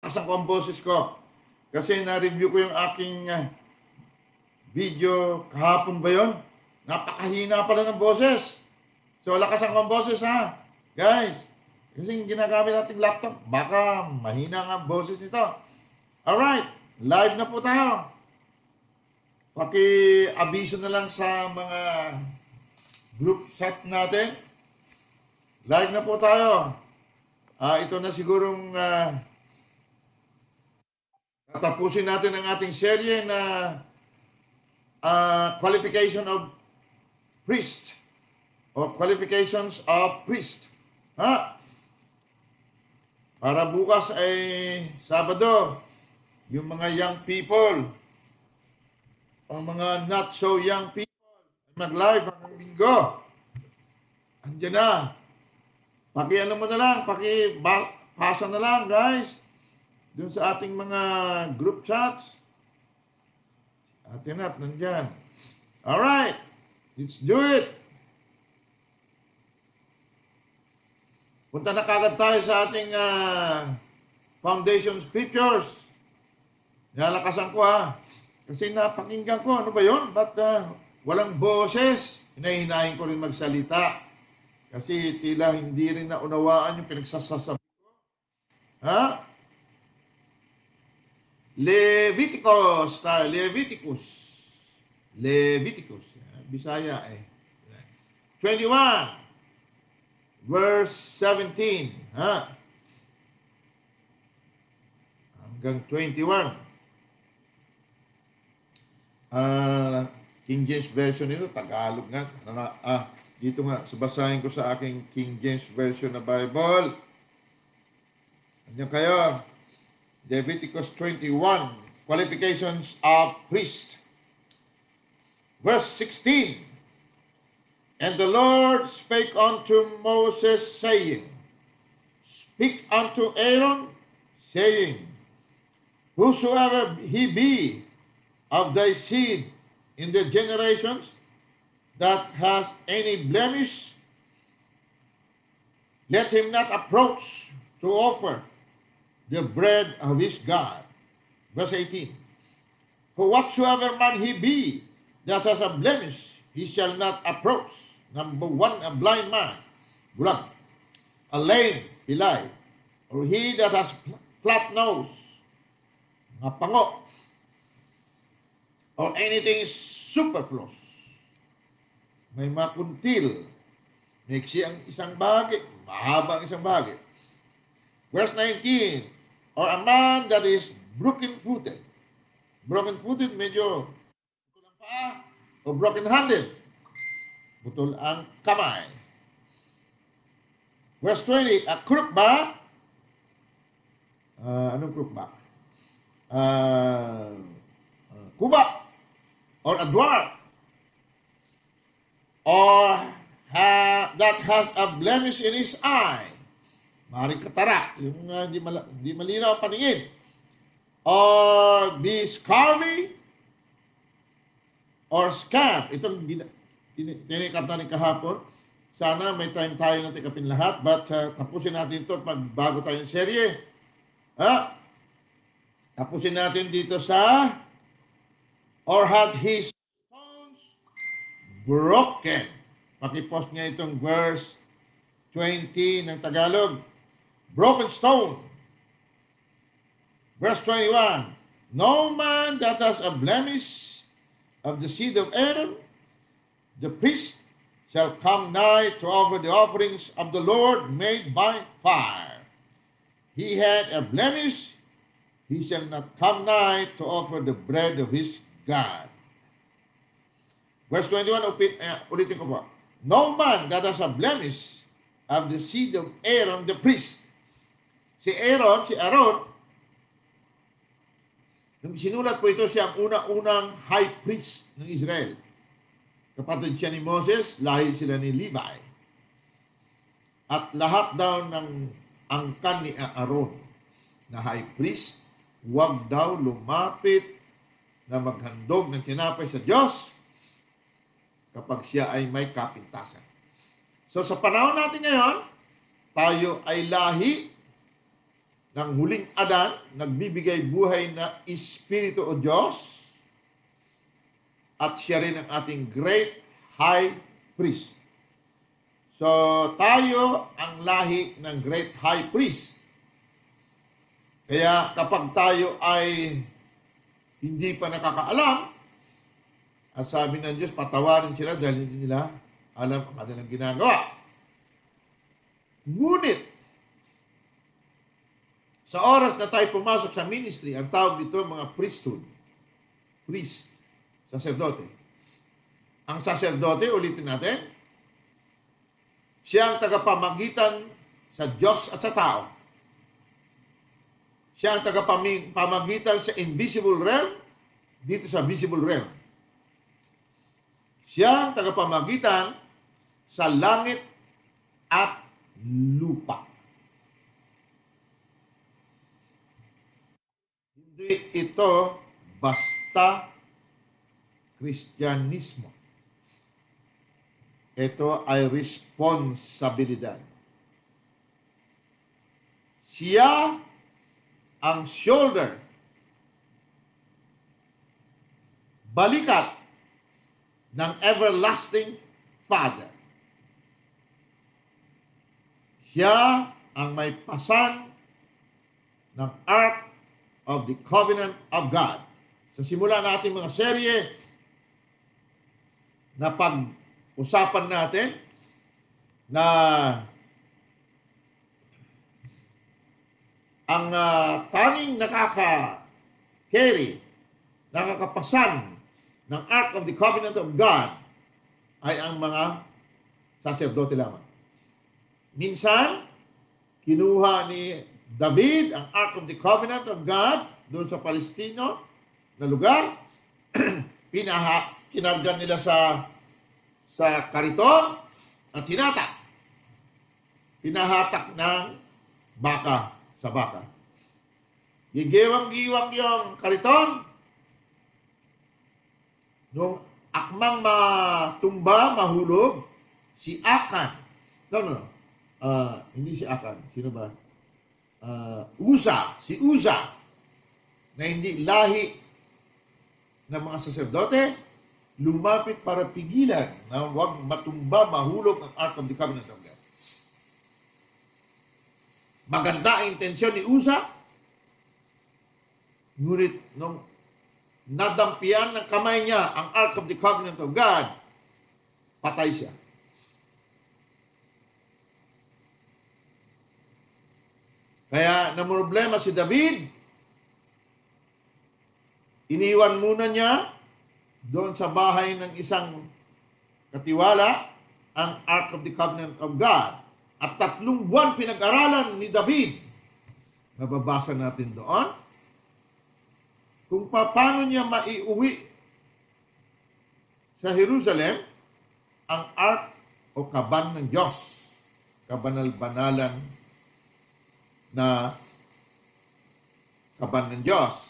Asan ko ang boses ko? Kasi na-review ko yung aking video kahapon ba yun? Napakahina pala ng boses. So, lakasan ko ang boses ha. Guys, kasi yung ginagamit nating laptop, baka mahina nga ang boses nito. Alright, live na po tayo. Paki-abiso na lang sa mga group chat natin. Live na po tayo. Ito na sigurong tatapusin natin ang ating serye na qualification of priest o qualifications of priest. Para bukas ay Sabado, yung mga young people, ang mga not so young people, mag-live hanggang Linggo. Andiyan na. Paki-ano mo na lang, paki-pasa na lang, guys. Doon sa ating mga group chats. Atin at nandyan. Alright, let's do it. Punta na kagad tayo sa ating foundation scriptures. Nalakasan ko kasi napakinggan ko, ano ba yun? Ba't walang boses? Hinahinahin ko rin magsalita. Kasi tila hindi rin naunawaan yung pinagsasasabi ko. Leviticus tayo. Leviticus. Bisaya 21. Verse 17. Hanggang 21. King James Version nito, Tagalog nga. Dito nga, basahin ko sa aking King James Version na Bible. Andiyan kayo. Leviticus 21, qualifications of priest. Verse 16. And the Lord spake unto Moses, saying, Speak unto Aaron, saying, Whosoever he be of thy seed in the generations that has any blemish, let him not approach to offer the bread of his God. Verse 18. For whatsoever man he be that has a blemish, he shall not approach. Number one, a blind man, bulag, a lame, pilay, or he that has flat nose, mapango, or anything superfluous. May makuntil, maiksi ang isang bahagi, mahaba ang isang bahagi. Verse 19, or a man that is broken-footed. Broken-footed, medyo putol ang paa, o broken-handed, putol ang kamay. Verse 20, a crook ba? Anong crook ba? Kuba, or a dwarf, or that has a blemish in his eye. Maring katara, yung di malinaw ang paningin. Or be scurvy, or scab. Itong tinikat natin kahapon. Sana may time tayo na tikapin lahat. But tapusin natin ito pag bago tayo ng serye. Tapusin natin dito sa or had his stones broken. Pakipost niya itong verse 20 ng Tagalog. Broken stone. Verse 21. No man that has a blemish of the seed of Aaron, the priest, shall come nigh to offer the offerings of the Lord made by fire. He had a blemish, he shall not come nigh to offer the bread of his God. Verse 21, ulitin ko po. No man that has a blemish of the seed of Aaron the priest. Si Aaron, nung sinulat po ito, siya ang una-unang high priest ng Israel. Kapatid siya ni Moses, lahi sila ni Levi. At lahat daw ng angkan ni Aaron na high priest, huwag daw lumapit na maghandog ng tinapay sa Diyos kapag siya ay may kapintasan. So sa panahon natin ngayon, tayo ay lahi ng huling Adan, nagbibigay buhay na Espiritu o Diyos, at siya rin ang ating great high priest. So, tayo ang lahi ng great high priest. Kaya kapag tayo ay hindi pa nakakaalam, at sabi ng Diyos, patawarin sila dahil hindi nila alam ang kanilang ginagawa. Ngunit, sa oras na tayo pumasok sa ministry, ang tawag dito mga priesthood. Priest. Saserdote. Ang saserdote, ulitin natin, siya ang tagapamagitan sa Diyos at sa tao. Siya ang tagapamagitan sa invisible realm dito sa visible realm. Siya ang tagapamagitan sa langit at lupa. Hindi ito basta Kristyanismo. Ito ay responsibilidad. Siya ang shoulder, balikat ng everlasting Father. Siya ang may pasan ng Ark of the Covenant of God. Sa simula natin mga serye, na pag-usapan natin na ang tanging nakaka-carry, nakakapasan ng Ark of the Covenant of God ay ang mga saserdote lamang. Minsan, kinuha ni David ang Ark of the Covenant of God doon sa Palestino na lugar. Kinargan nila sa kariton at hinatak. Pinahatak ng baka sa baka. Gigiwang-giwang yung kariton. Nung akmang matumba, mahulog, si Akan. No. Hindi si Akan. Sino ba? Si Uza, na hindi lahi ng mga saserdote, lumapit para pigilan na huwag matumba, mahulog ang Ark of the Covenant of God. Maganda ang intensyon ni Uza, ngunit nung nadampian ng kamay niya ang Ark of the Covenant of God, patay siya. Kaya namroblema si David, iniwan muna niya doon sa bahay ng isang katiwala ang Ark of the Covenant of God. At 3 buwan pinag-aralan ni David. Nababasa natin doon kung paano niya maiuwi sa Jerusalem ang Ark o kaban ng Diyos. Kabanal-banalan na kaban ng Diyos.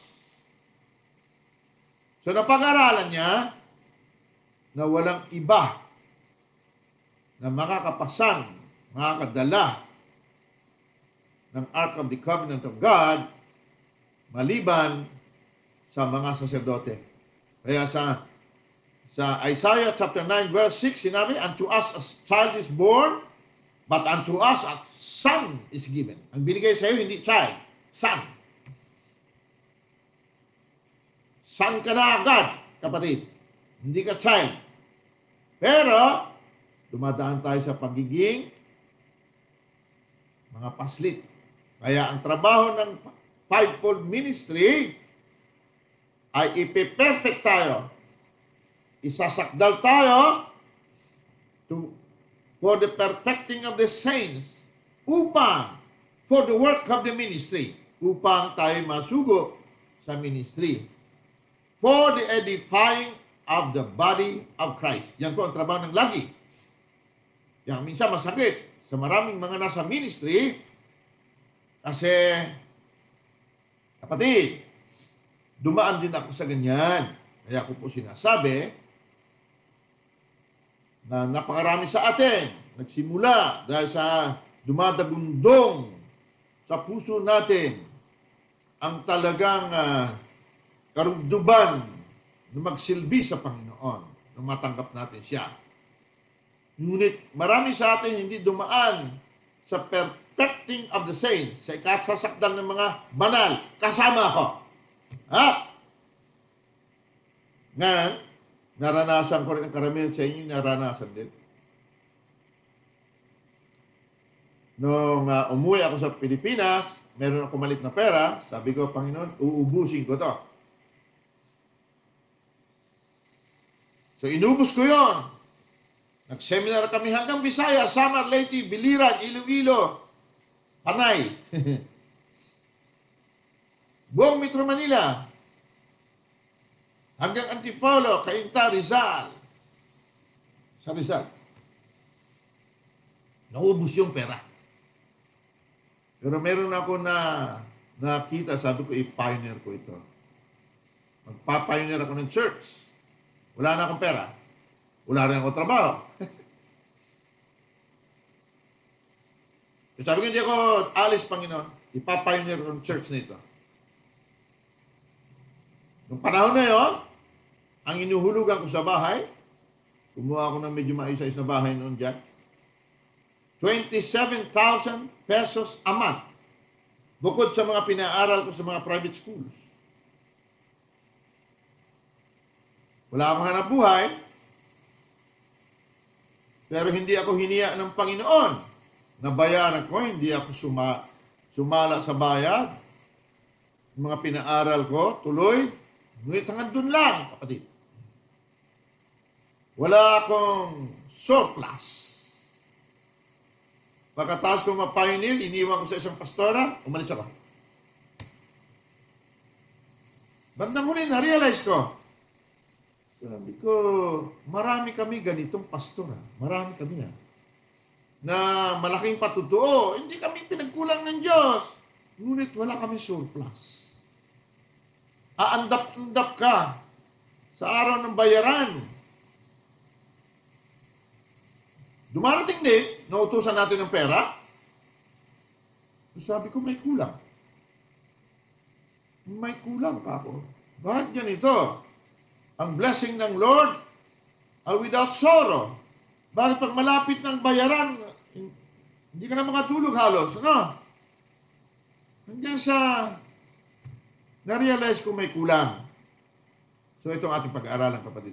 So napag-aralan niya na walang iba na makakapasan, makakadala ng Ark of the Covenant of God maliban sa mga saserdote. Kaya sa Isaiah chapter 9 verse 6 sinabi, "Unto us a child is born, but unto us a son is given." Ang binigay sa iyo hindi child, son. Son ka na agad, kapatid. Hindi ka child. Pero, dumadaan tayo sa pagiging mga paslit. Kaya ang trabaho ng fivefold ministry ay ipiperfect tayo. Isasakdal tayo for the perfecting of the saints for the work of the ministry, upang tayo masugo sa ministry. For the edifying of the body of Christ. Yan po ang trabaho ng lagi. Yan, minsan masakit sa maraming mga nasa ministry kasi, kapatid, dumaan din ako sa ganyan. Kaya ko po sinasabi na napakarami sa atin nagsimula dahil sa dumadagundong sa puso natin ang talagang karugduban na magsilbi sa Panginoon nung matanggap natin siya. Ngunit marami sa atin hindi dumaan sa perfecting of the saints, sa ikasasakdal ng mga banal, kasama ko. Ha? Ngayon, naranasan ko rin ang karamihan sa inyo, naranasan din. Nung umuwi ako sa Pilipinas, meron ako malit na pera, sabi ko, Panginoon, uubusin ko to. So, inubos ko yon. Nag-seminar kami hanggang Bisaya, Samar, Leyte, Biliran, Iloilo, Panay. Buong Metro Manila. Hanggang Antipolo, Cainta, Rizal. Sa Rizal. Naubos yung pera. Pero meron ako na nakita, sabi ko, i-pioneer ko ito. Magpa-pioneer ako ng church. Wala na akong pera. Wala rin ako trabaho. Sabi ko, hindi ako alis, Panginoon. Ipa-pioneer ko ng church nito. Noong panahon na yun, ang inuhulugan ko sa bahay, kumuha ako ng medyo maayos-ayos na bahay noon dyan, 27,000 pesos a month. Bukod sa mga pinaaral ko sa mga private schools. Wala akong hanap buhay, pero hindi ako hiniya ng Panginoon. Nabayaran ko, hindi ako sumala sa bayad. Mga pinaaral ko, tuloy, ngunit hanggang dun lang, kapatid. Wala akong surplus. Pagkatapos ko mapioneer, iniwan ko sa isang pastora, umalis ako. Bandang huli, na-realize ko. Sabi ko, marami kami ganitong pastora. Marami kami na malaking patutuo. Hindi kami pinagkulang ng Diyos. Ngunit wala kami surplus. Aandap-andap ka sa araw ng bayaran. Dumarating din, nautusan natin ng pera. Sabi ko, may kulang. May kulang pa ako. Bakit ganito? Ang blessing ng Lord are without sorrow. Bakit pag malapit ng bayaran, hindi ka na makatulog halos, ano? Hanggang sa na-realize ko may kulang. So itong ating pag-aaralan, kapatid.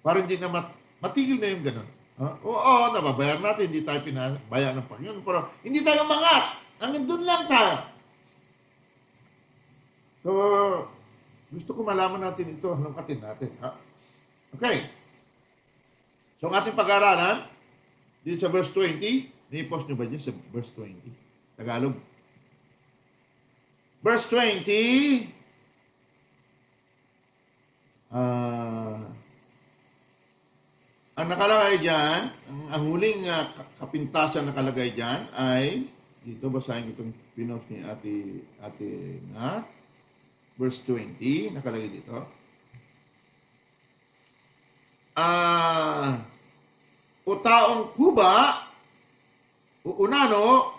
Para hindi na matigil na yung ganun. Oo, nababayar natin, hindi tayo pinabayaan ng Panginoon, pero hindi tayo mangat. Hanggang doon lang tayo. So, gusto ko malaman natin ito, hangkatin natin. Okay. So, ang ating pag-aaralan, dito sa verse 20, ni-post nyo ba dyan sa verse 20? Tagalog. Verse 20, ang nakalagay dyan, ang huling kapintasan nakalagay dyan ay, dito basahin ko itong pinost ni ate Nat, verse 20, nakalagay dito. O taong Kuba, o unano,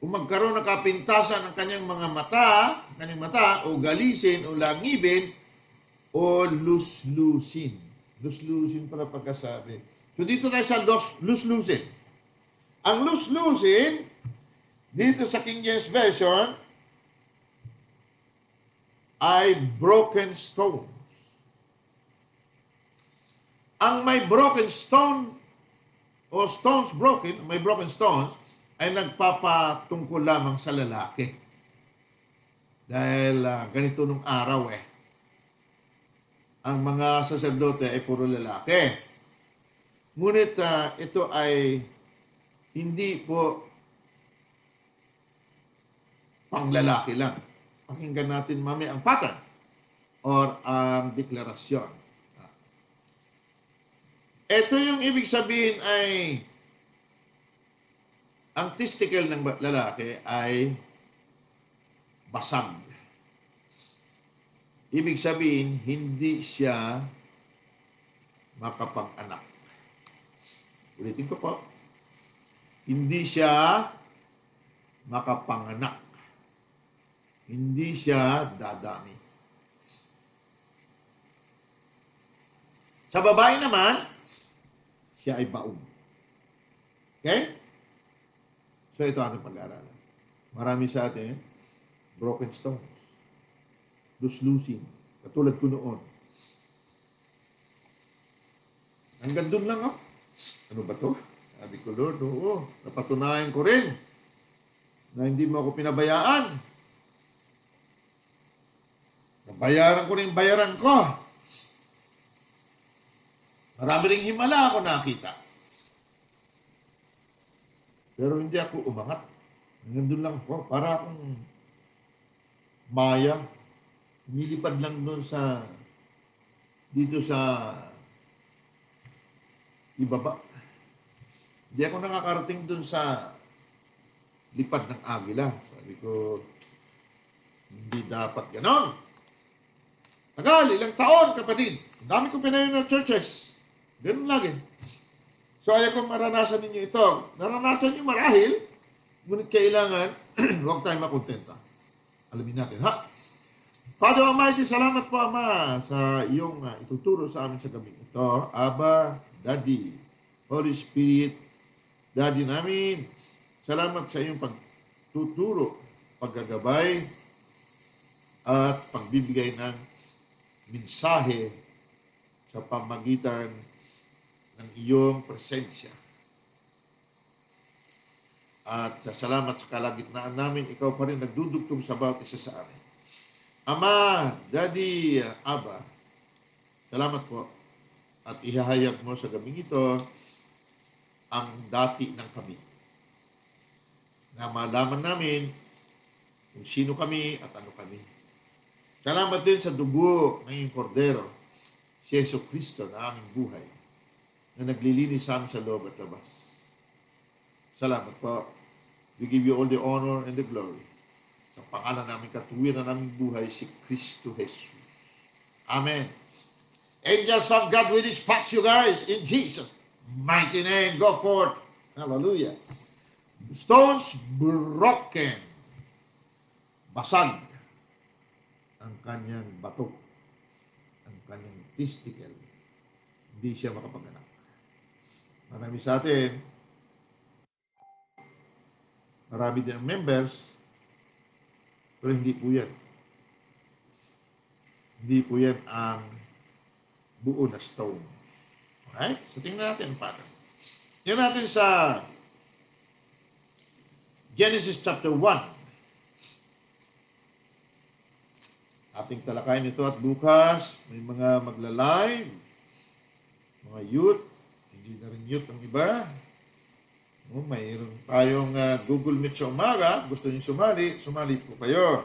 o magkaroon ng kapintasan ng kanyang mga mata, o galisin, o langibin, o luslusin. Luslusin pala pagkasabi. So dito tayo sa luslusin. Ang luslusin, dito sa King James Version, ay broken stones. Ang may broken stone, o stones broken, may broken stones, ay nagpapatungkol lamang sa lalaki. Dahil ganito nung araw ang mga saserdote ay puro lalaki. Ngunit ito ay hindi po pang lalaki lang. Pakinggan natin mamaya ang pattern or ang deklarasyon. Ito yung ibig sabihin ay ang testicle ng lalaki ay basag. Ibig sabihin, hindi siya makapag-anak. Ulitin ko po. Hindi siya makapanganak. Hindi siya dadami. Sa babae naman, siya ay baog. Okay? So ito ang pag-aaralan. Marami sa atin, broken stones, luslusin, katulad ko noon. Hanggang doon lang ako. Ano ba to? Sabi ko, Lord, oo, napatunayan ko rin na hindi mo ako pinabayaan. Nabayaran ko rin bayaran ko. Marami ring himala ako nakita. Pero hindi ako umangat. Hanggang doon lang ako. Para akong maya. Nilipad lang doon sa dito sa ibaba. Hindi ako nakakarating doon sa lipad ng agila. Sabi ko, hindi dapat ganon. Tagal, ilang taon, kapatid. Ang dami ko pinayon ng churches. Ganun lagi. So, ayaw kong maranasan ninyo ito. Naranasan nyo marahil, ngunit kailangan, huwag tayong makontenta. Alamin natin, ha? Father Almighty, salamat po, Ama, sa iyong ituturo sa amin sa gabi ito. Aba, Daddy, Holy Spirit, Daddy namin, salamat sa iyong pagtuturo, paggagabay, at pagbibigay ng mensahe sa pamagitan ng iyong presensya. At salamat sa kalagitnaan namin, ikaw pa rin nagdudugtong sa bawat isa sa amin. Ama, Daddy, Aba, salamat po. At ihahayag mo sa gabing ito ang dati ng kami. Na malaman namin kung sino kami at ano kami. Salamat din sa dugo ng iyong kordero, si Yesu Cristo na aming buhay, na naglilinis sa amin sa loob at labas. Salamat po. We give you all the honor and the glory. Sa pangalan namin katuwiran na naming buhay, si Cristo Jesus. Amen. Angels of God will dispatch you guys in Jesus' mighty name. Go forth. Hallelujah. Stones broken. Basag ang kanyang bato, ang kanyang testicle. Hindi siya makapaganak. Marami sa atin, marami din ang members, pero hindi po yan. Hindi po yan ang buo na stone. Alright? So tingnan natin ang pattern. Tingnan natin sa Genesis chapter 1. Ating talakayin ito at bukas may mga magla-live, mga youth, hindi na rin youth ang iba. Mayroon tayong Google Meet sa umaga. Gusto niyo sumali, sumali po kayo.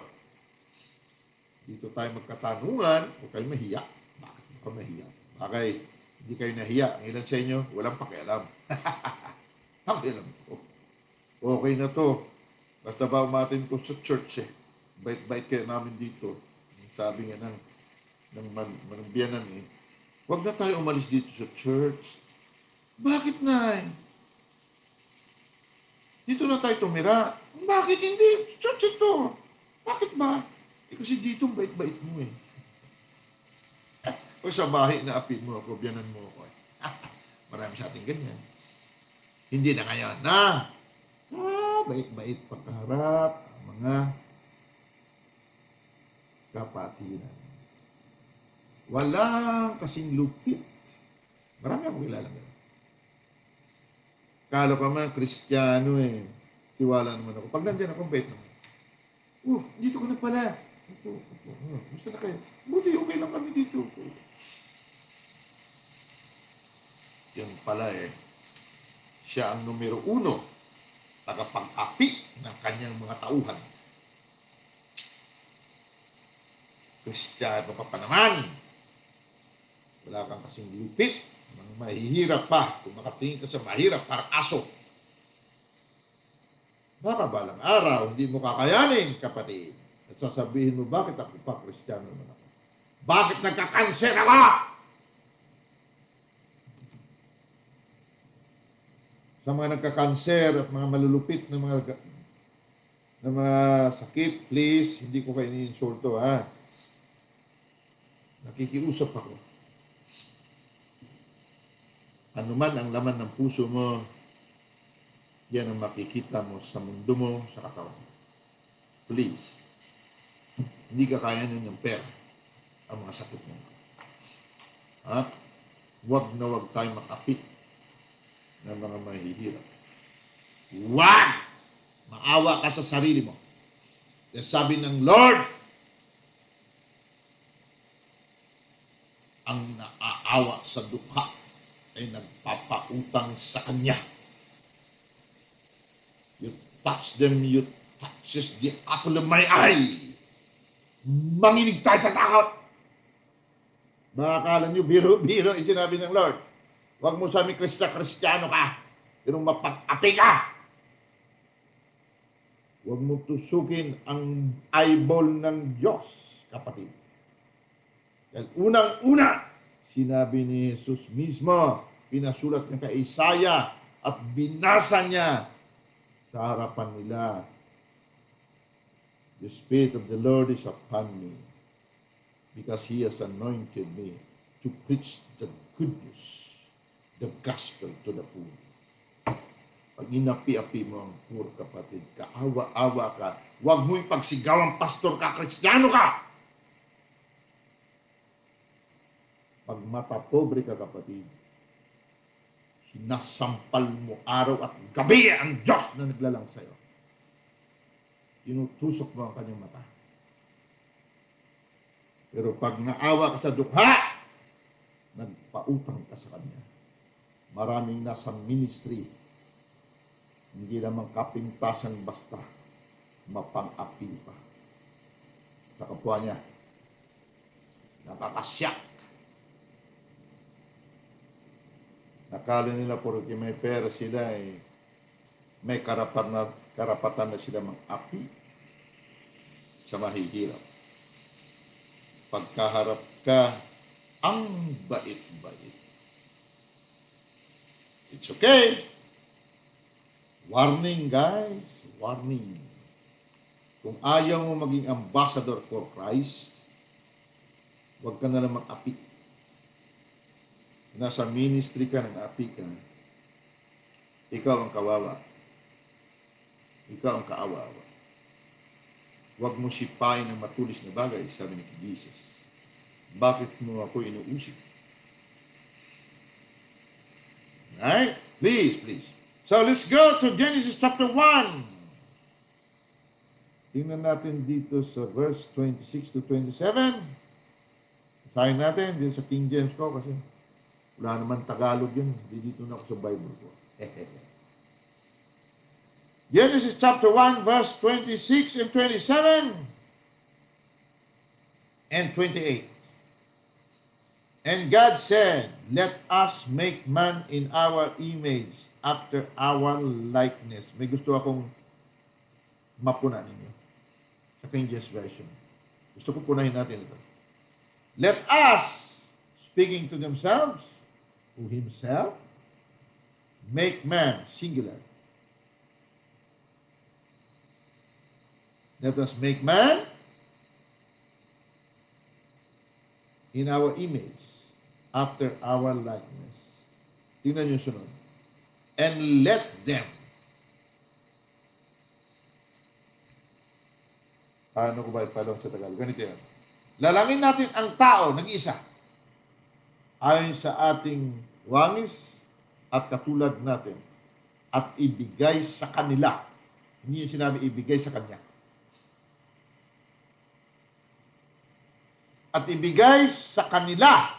Dito tayo magkatanungan, huwag kayo mahiya. Bakit mo mahiya? Bakit hindi kayo nahiya? Ang ilan sa inyo, walang pakialam. Pakialam ko. Okay na to. Basta ba umatin ko sa church eh. Bait-bait kayo namin dito. Sabi nga ng manumbiyanan eh, huwag na tayo umalis dito sa church. Bakit na? Dito na tayo tumira. Bakit hindi? Church ito. Bakit ba? Kasi dito bait-bait mo eh. O sa bahay na apin mo ako, biyanan mo ako eh. Marami sa ating ganyan. Hindi na ngayon na. Bait-bait pagkaharap ang mga kapatiran. Walang kasing lupit. Marami akong kilala ngayon. Kala ka man, Kristiyano eh. Tiwala naman ako. Pag nandiyan ako, bait naman. Dito ka na pala. Gusto na kayo. Buti, okay lang kami dito. Yan pala eh. Siya ang numero 1. Tagapag-api ng kanyang mga tauhan. Kristiyano ka pa naman. Wala kang kasing lupit. Mahihirap pa. Kung makatingin ka sa mahirap, parang aso. Baka balang araw, hindi mo kakayanin, kapatid. At sasabihin mo, bakit ako pa, Kristiyano naman ako? Bakit nagkakanser ako? Sa mga nagkakanser at mga malulupit na mga na mga sakit, please, hindi ko kayo iniinsulto, ha? Nakikiusap ako. Ano man ang laman ng puso mo, yan ang makikita mo sa mundo mo, sa katawan mo. Please, hindi ka kaya nun ng pera ang mga sakit mo. At huwag na huwag tayo makapit ng mga mahihirap. Huwag! Maawa ka sa sarili mo. Kaya sabi ng Lord, ang naaawa sa dukha ay nagpapautang sa Kanya. You touch them, you touches the apple of my eye. Manginig tayo sa takot. Makakala nyo, biro-biro, sinabi ng Lord. Huwag mo sa amin Kristiyano ka, pero mapag-api ka. Huwag mo tusukin ang eyeball ng Diyos, kapatid. Dahil unang-una, sinabi ni Jesus mismo, pinasulat niya kay Isaiah at binasa niya sa harapan nila. The Spirit of the Lord is upon me because He has anointed me to preach the good news, the gospel to the poor. Pag inapi-api mo ang poor, kapatid, kaawa-awa ka, huwag mo ipagsigaw pastor ka, Kristiyano ka. Pag matapobre ka, kapatid, sinasampal mo araw at gabi ang Diyos na naglalang sa'yo. Tinutusok mo ang kanyang mata. Pero pag naawa ka sa dukha, nagpautang ka sa kanya. Maraming nasa ministry, hindi naman kapintasan basta, mapang-api pa. Sa kapwa niya, nakakasyak. Nakala nila porque may pera sila, may karapatan na sila mang-api sa mahihirap. Pagkaharap ka, ang bait-bait. It's okay. Warning, guys. Warning. Kung ayaw mo maging ambassador for Christ, huwag ka na lang mag-api. Nasa ministry ka, nag-api ka, ikaw ang kawawa. Ikaw ang kaawa-awa. Huwag mo sipain ng matulis na bagay, sabi ni Jesus. Bakit mo ako inuusip? Right? Please, please. So let's go to Genesis chapter 1. Tingnan natin dito sa verse 26 to 27. Basahin natin din sa King James ko kasi wala naman Tagalog yun. Dito na ako sa Bible ko. Genesis chapter 1, verse 26 and 27 and 28. And God said, let us make man in our image, after our likeness. May gusto akong mapuna ninyo sa King James Version. Gusto ko punahin natin ito. Let us, speaking to themselves, who himself, make man, singular. Let us make man in our image, after our likeness. Tingnan niyo sunod. And let them. Paano ko ba ipalong sa Tagalog? Ganito yan. Lalangin natin ang tao, nag-isa, ayon sa ating wangis at katulad natin, at ibigay sa kanila. Hindi yung sinabi ibigay sa kanya. At ibigay sa kanila.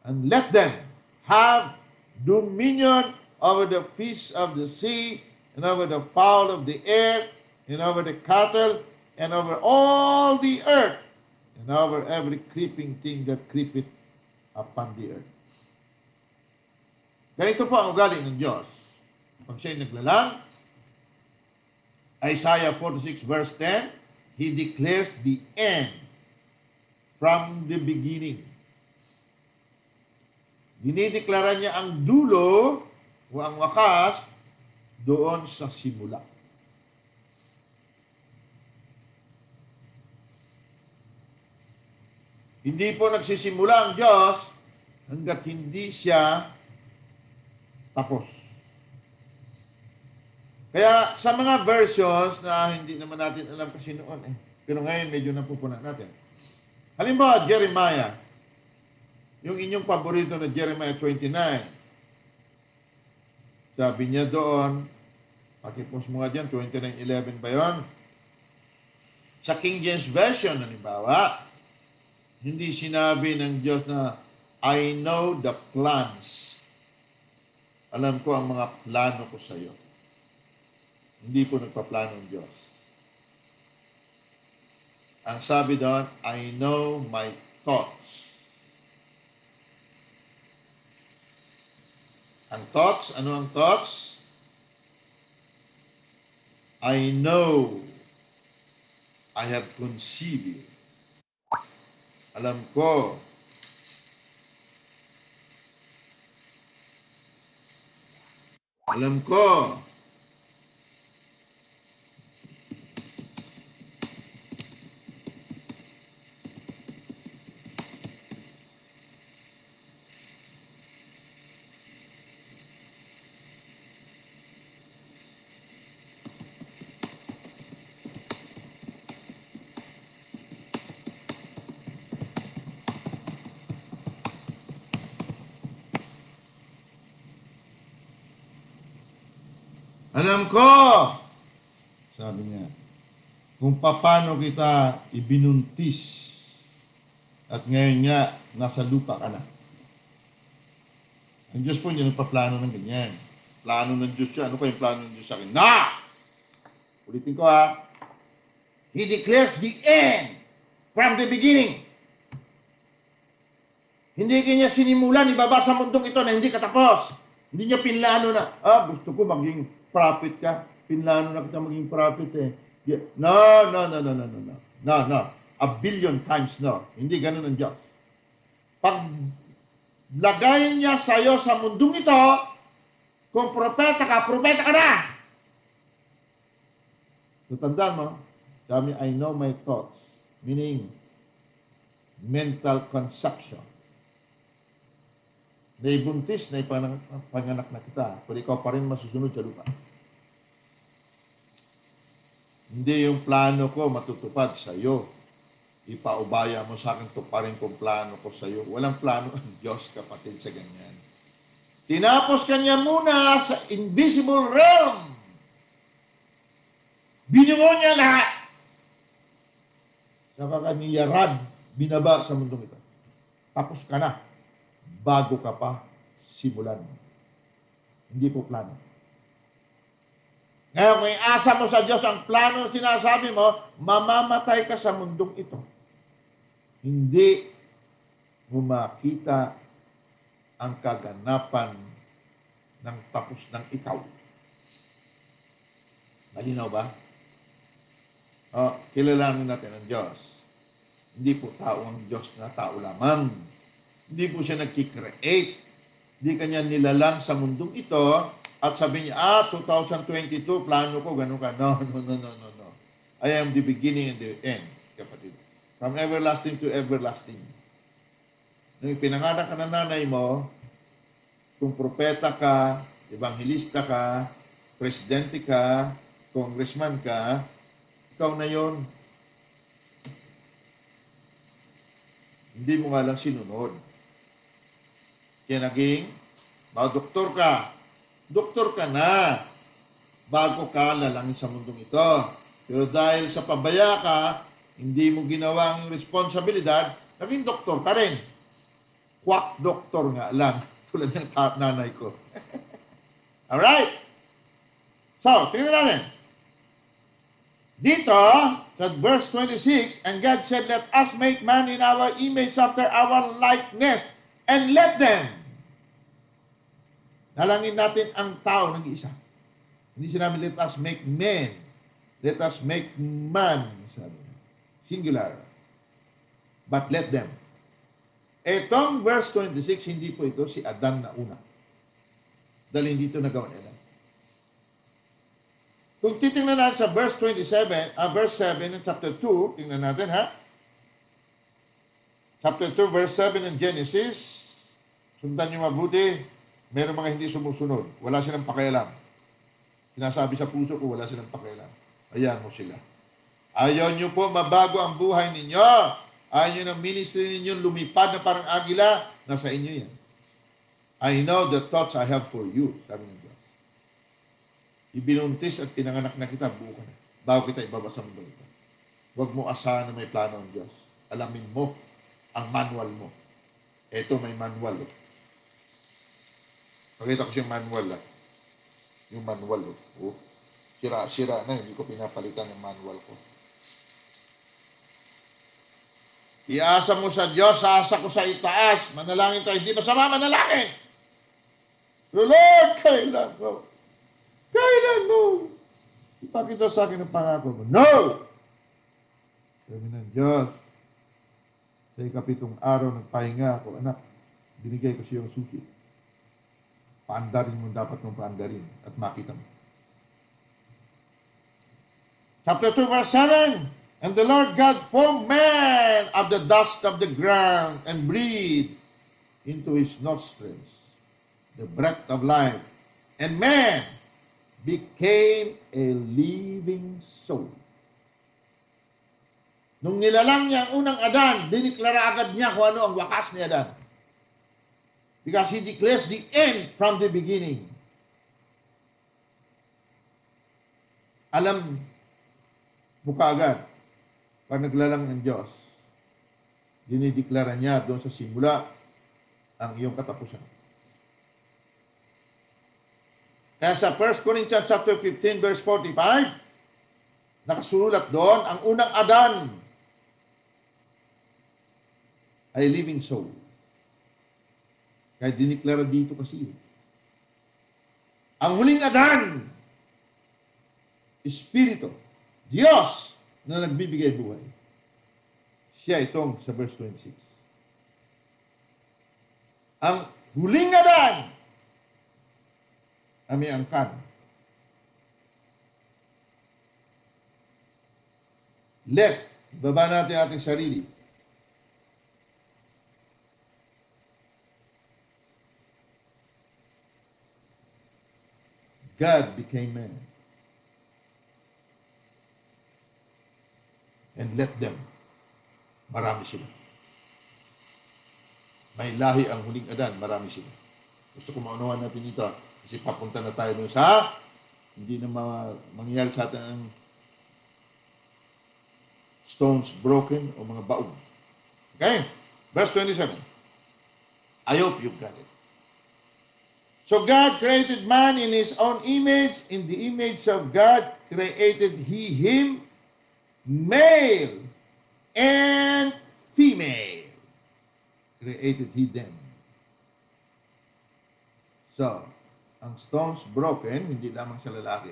And let them have dominion over the fish of the sea, and over the fowl of the air, and over the cattle, and over all the earth, and over every creeping thing that creepeth upon the earth. Ganito po ang ugali ng Diyos. Pag siya'y naglalang, Isaiah 46 verse 10, He declares the end from the beginning. Dinideklara niya ang dulo o ang wakas doon sa simula. Hindi po nagsisimula ang Diyos hanggat hindi siya tapos. Kaya sa mga versions na hindi naman natin alam kasi noon pero ngayon medyo napupunan natin. Halimbawa, Jeremiah. Yung inyong paborito na Jeremiah 29. Sabi niya doon, pakipost mo nga dyan, 29:11 ba yun? Sa King James Version, halimbawa, hindi sinabi ng Diyos na, I know the plans. Alam ko ang mga plano ko sa iyo. Hindi po nagpaplano ng Diyos. Ang sabi doon, I know my thoughts. Ang thoughts, ano ang thoughts? I know I have conceived you. Alam ko. Alam ko. Alam ko, sabi niya, kung paano kita ibinuntis at ngayon nga, nasa lupa ka na. Ang Diyos po hindi nagpaplano ng ganyan. Plano ng Diyos siya. Ano pa yung plano ng Diyos sa akin? Na! Ulitin ko ha. He declares the end from the beginning. Hindi kanya sinimulan, ibaba sa mundong ito na hindi katapos. Hindi niya pinlano na, gusto ko maging prophet ka. Pinlano na kita maging prophet eh. Yeah. No. No. A billion times no. Hindi ganun ang Diyos. Pag lagay niya sa'yo sa mundong ito, kung propeta ka na. So, tandaan mo, sabi, I know my thoughts. Meaning, mental conception. Naibuntis na ipanganak na kita, pero ikaw pa rin masusunod sa lupa. Hindi yung plano ko matutupad sa iyo. Ipaubaya mo sa akin, tuparin kong plano ko sa iyo. Walang plano ang Diyos, kapatid, sa ganyan. Tinapos kanya muna sa invisible realm. Binuo niya lahat. Saka kanya yarad, binaba sa mundong ito. Tapos ka na. Bago ka pa simulan. Hindi po plano. Ngayon, kung iasa mo sa Diyos ang plano na sinasabi mo, mamamatay ka sa mundong ito. Hindi mo makita ang kaganapan ng tapos ng ikaw. Malinaw ba? Kilalanin natin ang Diyos. Hindi po tao ang Diyos na tao lamang. Hindi po siya nagkikreate. Hindi kanya nilalang sa mundong ito at sabi niya, 2022, plano ko, ganun ka. No. I am the beginning and the end, kapatid. From everlasting to everlasting. Nung pinanganak ka ng nanay mo, kung propeta ka, evangelista ka, presidente ka, congressman ka, ikaw na yon. Hindi mo nga lang sinunod. Kaya naging, doktor ka. Doktor ka na. Bago ka lalangin sa mundong ito. Pero dahil sa pabaya ka, hindi mo ginawang responsibilidad, naging doktor ka rin. Quack doktor nga lang. Tulad ng nanay ko. Alright? So, tingnan natin. Dito, sa verse 26, and God said, let us make man in our image after our likeness, and let them. Nalangin natin ang tao ng isa. Hindi sinabi, let us make men. Let us make man. Sabi. Singular. But let them. Etong verse 26, hindi po ito si Adan na una. Dahil hindi ito nagawa ni Adan. Kung titingnan natin sa verse 27, verse 7 ng chapter 2, tingnan natin ha. Chapter 2, verse 7 ng Genesis. Sundan nyo mabuti, meron mga hindi sumusunod. Wala silang pakialam. Sinasabi sa puso ko, wala silang pakialam. Ayan mo sila. Ayaw nyo po mabago ang buhay ninyo. Ayaw nyo ng ministry ninyo lumipad na parang agila. Nasa inyo yan. I know the thoughts I have for you, sabi ng Diyos. Ibinuntis at pinanganak na kita, buo ka na. Bago kita ibaba sa mundo ito. Huwag mo asahan na may plano ng Diyos. Alamin mo ang manual mo. Ito may manual. Pakita ko siyang manual. Yung manual. Sira-sira na. Hindi ko pinapalitan yung manual ko. Iasa mo sa Diyos, asa ko sa itaas. Manalangin tayo. Hindi masama, manalangin. Lord, kailan mo? Kailan mo? Ipakita sa akin ang pangako mo. No! Sabi ng Diyos, sa ikapitong araw ng pahinga ako, anak, binigay ko siya yung susi. Paandarin mo dapat mong paandarin at makita mo. Chapter 2, verse 7. And the Lord God formed man of the dust of the ground and breathed into his nostrils the breath of life. And man became a living soul. Nung nilalang niya ang unang Adan, diniklara agad niya kung ano ang wakas ni Adan. Because he declares the end from the beginning. Alam mo kaagad, pag naglalang ng Diyos, dinideklara niya doon sa simula ang iyong katapusan. Kaya sa 1 Corinthians chapter 15 verse 45, nakasulat doon, ang unang Adan ay living soul. Kaya diniklara dito kasi. Ang huling Adan, Espiritu, Diyos na nagbibigay buhay. Siya itong sa verse 26. Ang huling Adan, ami angkan. Baba natin ating sarili. God became man. And let them. Marami sila. May lahi ang huling Adan, marami sila. Gusto ko maunawaan natin ito. Kasi papunta na tayo dun sa hindi na mangyayari sa atin ang stones broken o mga baog. Okay? Verse 27. I hope you got it. So God created man in His own image. In the image of God created He him, male and female. Created He them. So, ang stones broken, hindi lamang sa lalaki.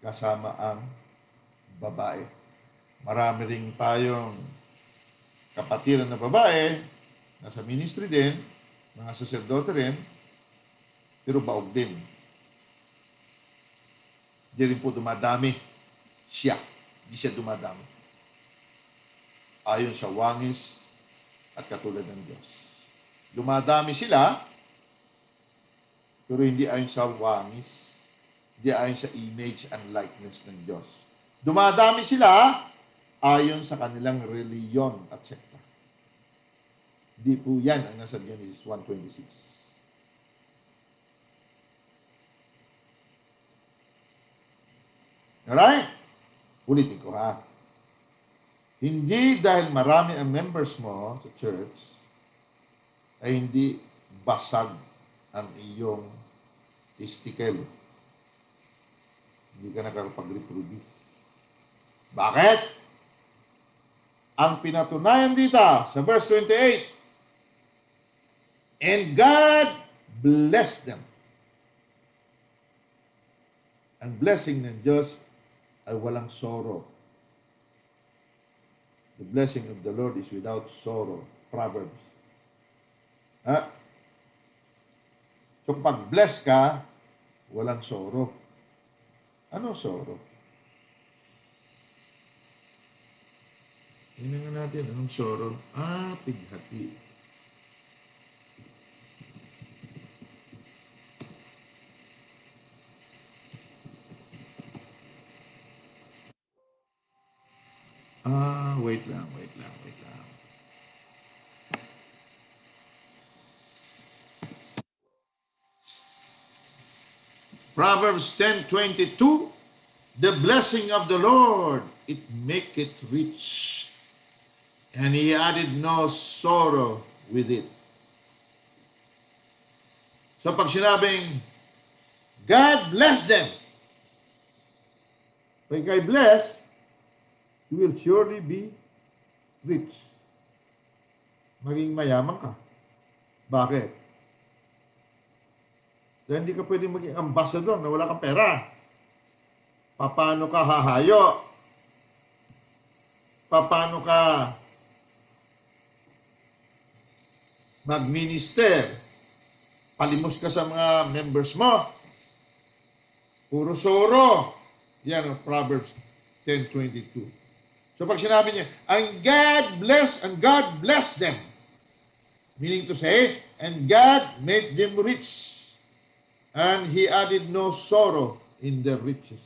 Kasama ang babae. Marami rin tayong kapatiran na babae, nasa ministry din, mga saserdote rin, pero baog din. Hindi rin po dumadami siya. Hindi siya dumadami. Ayon sa wangis at katulad ng Diyos. Dumadami sila, pero hindi ayon sa wangis, hindi ayon sa image and likeness ng Diyos. Dumadami sila ayon sa kanilang reliyon at sekta. Hindi po yan ang nasa Genesis 1:26. Alright? Ulitin ko ha. Hindi dahil marami ang members mo sa church, ay hindi basag ang iyong testicle. Hindi ka nakakapag-reproduce. Bakit? Ang pinatunayan dito sa verse 28, and God blessed them. Ang blessing ng Diyos ay walang sorrow. The blessing of the Lord is without sorrow. Proverbs. Ha? So pag bless ka, walang sorrow. Ano sorrow? Tingnan nga natin, anong sorrow? Pighati. Wait lang, wait lang, wait lang. Proverbs 10:22, the blessing of the Lord, it maketh rich, and he added no sorrow with it. So pag sinabing, God bless them, when I bless, you will surely be rich. Maging mayaman ka. Bakit? Dahil hindi ka pwedeng maging ambassador na wala kang pera. Paano ka hahayo? Paano ka mag-minister? Palimos ka sa mga members mo. Puro soro. Yan ang Proverbs 10:22. So pag sinabi niya, and God bless them. Meaning to say, and God made them rich. And He added no sorrow in their riches.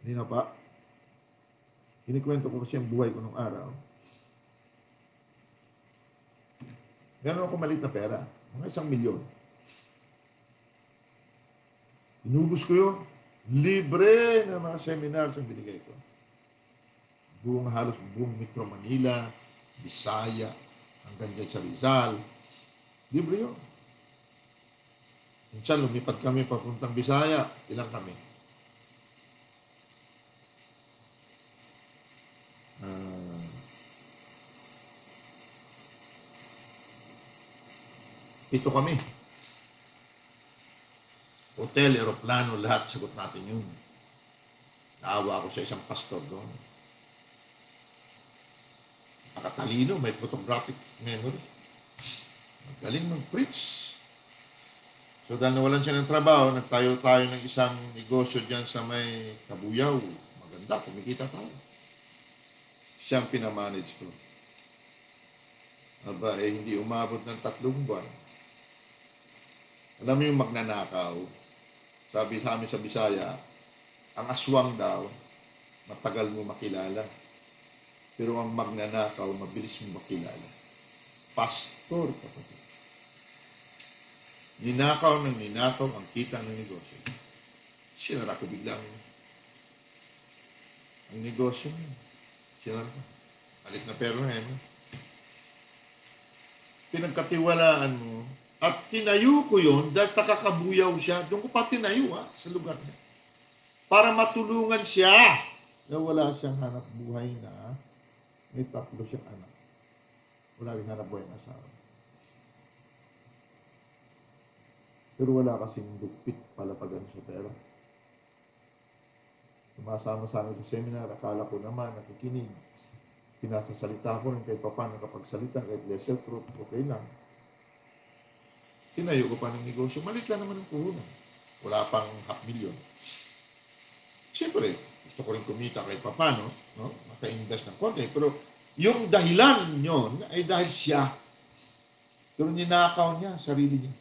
Hindi na pa. Kinikwento ko kasi ang buhay ko nung araw. Meron ako maliit na pera. Mga 1,000,000. Inubos ko yun. Libre na mga seminars ang binigay ko. Halos buong Metro Manila, Bisaya, hanggang dyan sa Rizal. Libre yun. Minsan lumipat kami papuntang Bisaya. Ilang kami? Ito kami. Hotel, aeroplano, lahat sagot natin yun. Naawa ako sa isang pastor doon. Nakatalino, may photographic memory. Magaling mag-preach. So dahil nawalan siya ng trabaho, nagtayo tayo ng isang negosyo dyan sa may Kabuyaw. Maganda, kumikita tayo. Siyang pinamanage ko. Aba, hindi umabot ng 3 buwan. Alam mo yung magnanakaw, sabi sa amin sa Bisaya, ang aswang daw, matagal mo makilala. Pero ang magnanakaw, mabilis mo makilala. Pastor, kapatid. Ninakaw ang kita ng negosyo. Sinara ko biglang ang negosyo niya. Sinara ko. Alit na pera na yan. Pinagkatiwalaan mo, at tinayo ko yun dahil takakabuyaw siya. Doon ko pa tinayo sa lugar niya. Para matulungan siya na wala siyang hanap buhay na may 3 siyang anak. Wala rin hanap buhay na asawa. Pero wala kasing dugpit palapagan sa pera. Sumasama sa amin sa seminar, akala ko naman nakikinig. Pinasasalita ko rin kahit paano nakapagsalita, kahit lesser truth, okay lang. Tinayo ko pa ng negosyo. Malit lang naman ang puhunan. Wala pang 500,000. Siyempre, gusto ko rin kumita kahit paano, no? Maka-invest ng konti. Pero yung dahilan yon ay dahil siya. Pero ninakaw niya, sarili niya.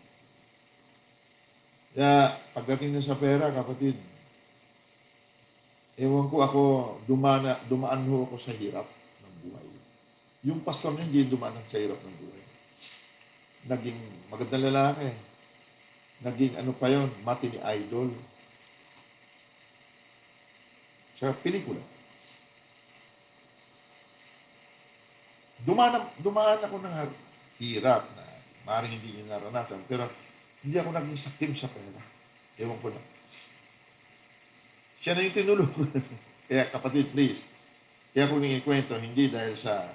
Kaya pagdating na sa pera, kapatid, ewan ko ako, dumaan ho ako sa hirap ng buhay. Yung pastor niya hindi dumaan sa hirap ng buhay. Naging magandang lalaki. Naging ano pa yon, mati ni idol. Sa pelikula. Dumaan ako ng hirap na maaaring hindi niya naranasan. Pero hindi ako naging sakim sa pera. Ewan ko lang. Siya na yung tinulungan. Kaya kapatid, please. Kaya kung nangyikwento, hindi dahil sa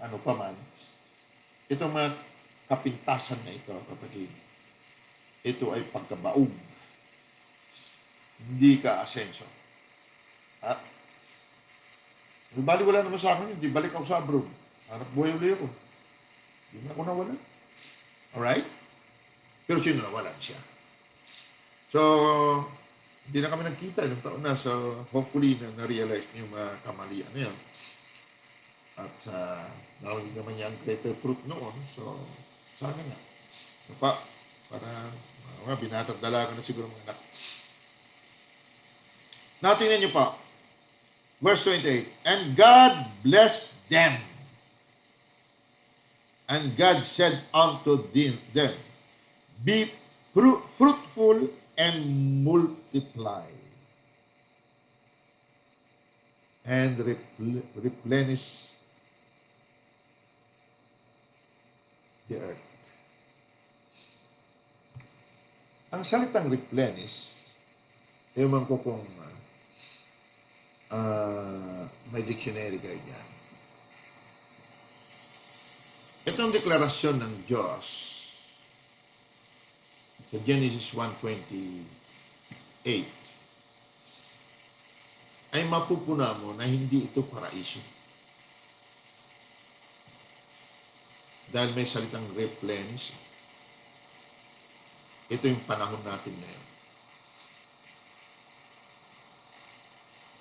ano pa man. Itong mga kapintasan na ito, kapatid, ito ay pagkabaog. Hindi ka asenso. Bali wala naman sa akin, hindi balik ako sa abroad. Hanap buhay ulit ako. Hindi na ako nawalan. Alright? Pero sino nawalan siya? So, Hindi na kami nagkita nung taon na. So, hopefully, na-realize niyo yung mga kamalian na yun. At nawag naman niya ang greater truth noon. So, sana nga. So, para binatag dalaga na siguro mga anak. Natingnan niyo pa. Verse 28. And God blessed them. And God said unto them, be fruitful and multiply, and replenish the earth. Ang salitang replenish, ewan ko kung may dictionary kayo dyan. Itong deklarasyon ng Diyos sa Genesis 1:28 ay mapupuna mo na hindi ito paraiso. Dahil may salitang replenish. Ito yung panahon natin ngayon.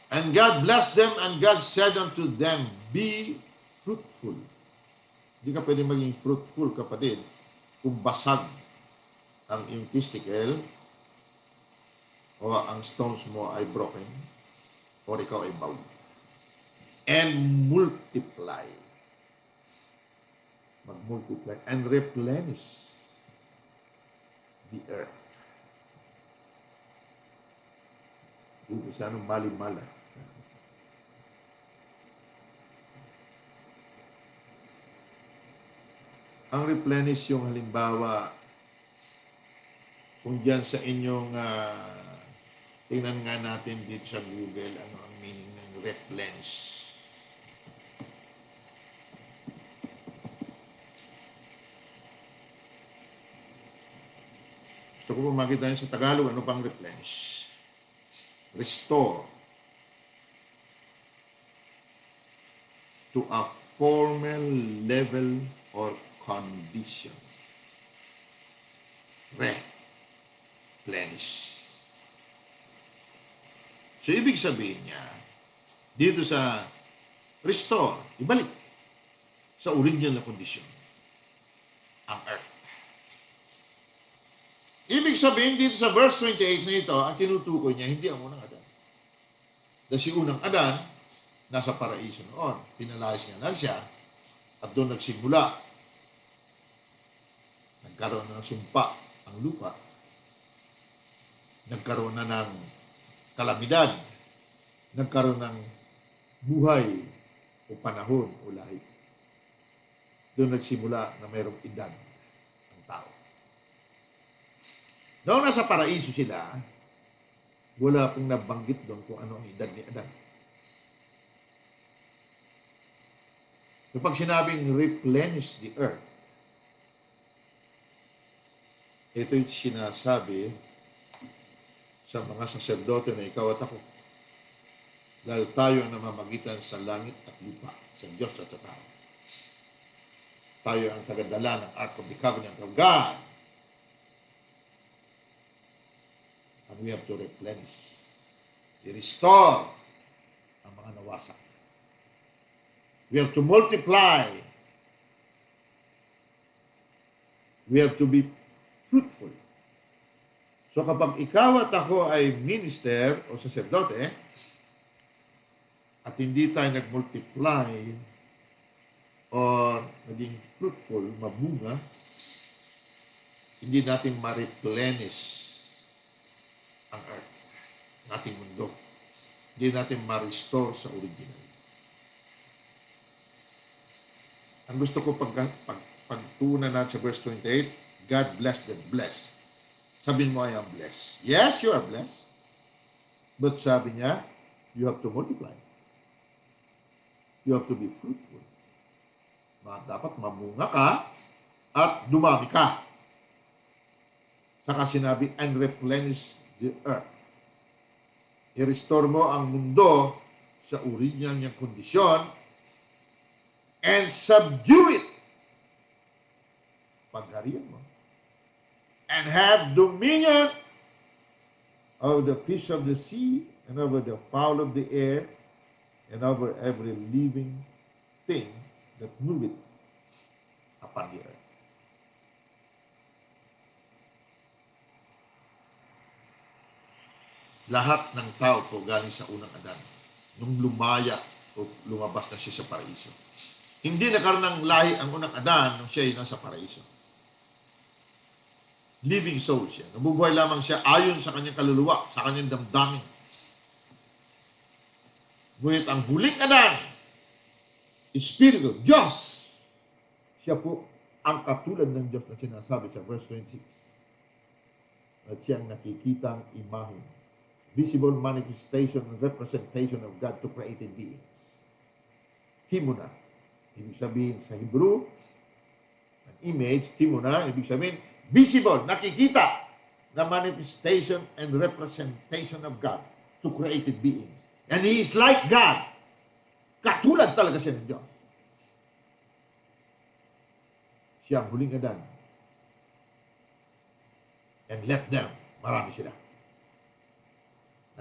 And God blessed them, and God said unto them, be fruitful. Hindi ka pwede maging fruitful, kapatid, kung basag ang iyong testicle, o ang stones mo ay broken, or ikaw ay bawd. And multiply. Mag-multiply and replenish the earth. Dito sa anong mali-mala. Ang replenish yung halimbawa, kung dyan sa inyong, tingnan nga natin dito sa Google, ano ang meaning ng replenish. Gusto ko po makita nyo sa Tagalog, ano pang replenish? Restore to a former level or condition. Replenish. So, ibig sabihin niya, dito sa restore, ibalik sa original na kondisyon ang earth. Ibig sabihin dito sa verse 28 na ito, ang tinutukoy niya, hindi ang unang Adan. Dahil si unang Adan, nasa paraiso noon. Pinalayas nga lang siya, at doon nagsimula. Nagkaroon na ng sumpa ang lupa. Nagkaroon na ng kalamidad. Nagkaroon ng buhay o panahon o lahi. Doon nagsimula na mayroong edad ang tao. Noong nasa paraiso sila, wala pong nabanggit doon kung ano ang edad ni Adan. So pag sinabing replenish the earth, ito'y sinasabi sa mga saserdote na ikaw at ako. Dahil tayo ang namamagitan sa langit at lupa, sa Diyos at sa tao. Tayo ang tagadala ng Ark of the Covenant of God. And we have to replenish, i-restore ang mga nawasak. We have to multiply. We have to be fruitful. So kapag ikaw at ako ay minister o saserdote, at hindi tayo nag-multiply or naging fruitful, mabunga, hindi natin ma-replenish ang earth, ating mundo. Hindi natin ma-restore sa original. Ang gusto ko pagtuunan natin sa verse 28, God bless them. Bless. Sabihin mo, I am blessed. Yes, you are blessed. But sabi niya, you have to multiply. You have to be fruitful. Dapat mamunga ka at dumami ka. Saka sinabi, and replenish the earth. I-restore mo ang mundo sa original niyang kondisyon and subdue it. Pagharian mo. And have dominion over the fish of the sea, and over the fowl of the air, and over every living thing that moveth upon the earth. Lahat ng tao po galing sa unang Adan, nung lumaya o lumabas na siya sa paraiso. Hindi nagkaroon ng lahi ang unang Adan nung siya ay nasa paraiso. Living soul siya. Nabubuhay lamang siya ayon sa kanyang kaluluwa, sa kanyang damdamin. Ngunit ang huling Adan, Espiritu, Diyos, siya po ang katulad ng Diyos na sinasabi sa verse 26. At siyang nakikitang imahe, visible manifestation and representation of God to created beings. Timuna, ibig sabihin sa Hebrew, an image, timuna, ibig sabihin, visible, nakikita na manifestation and representation of God to created beings. And He is like God. Katulad talaga siya ng Diyos. Siya ang huling Adan. And let them, marami sila.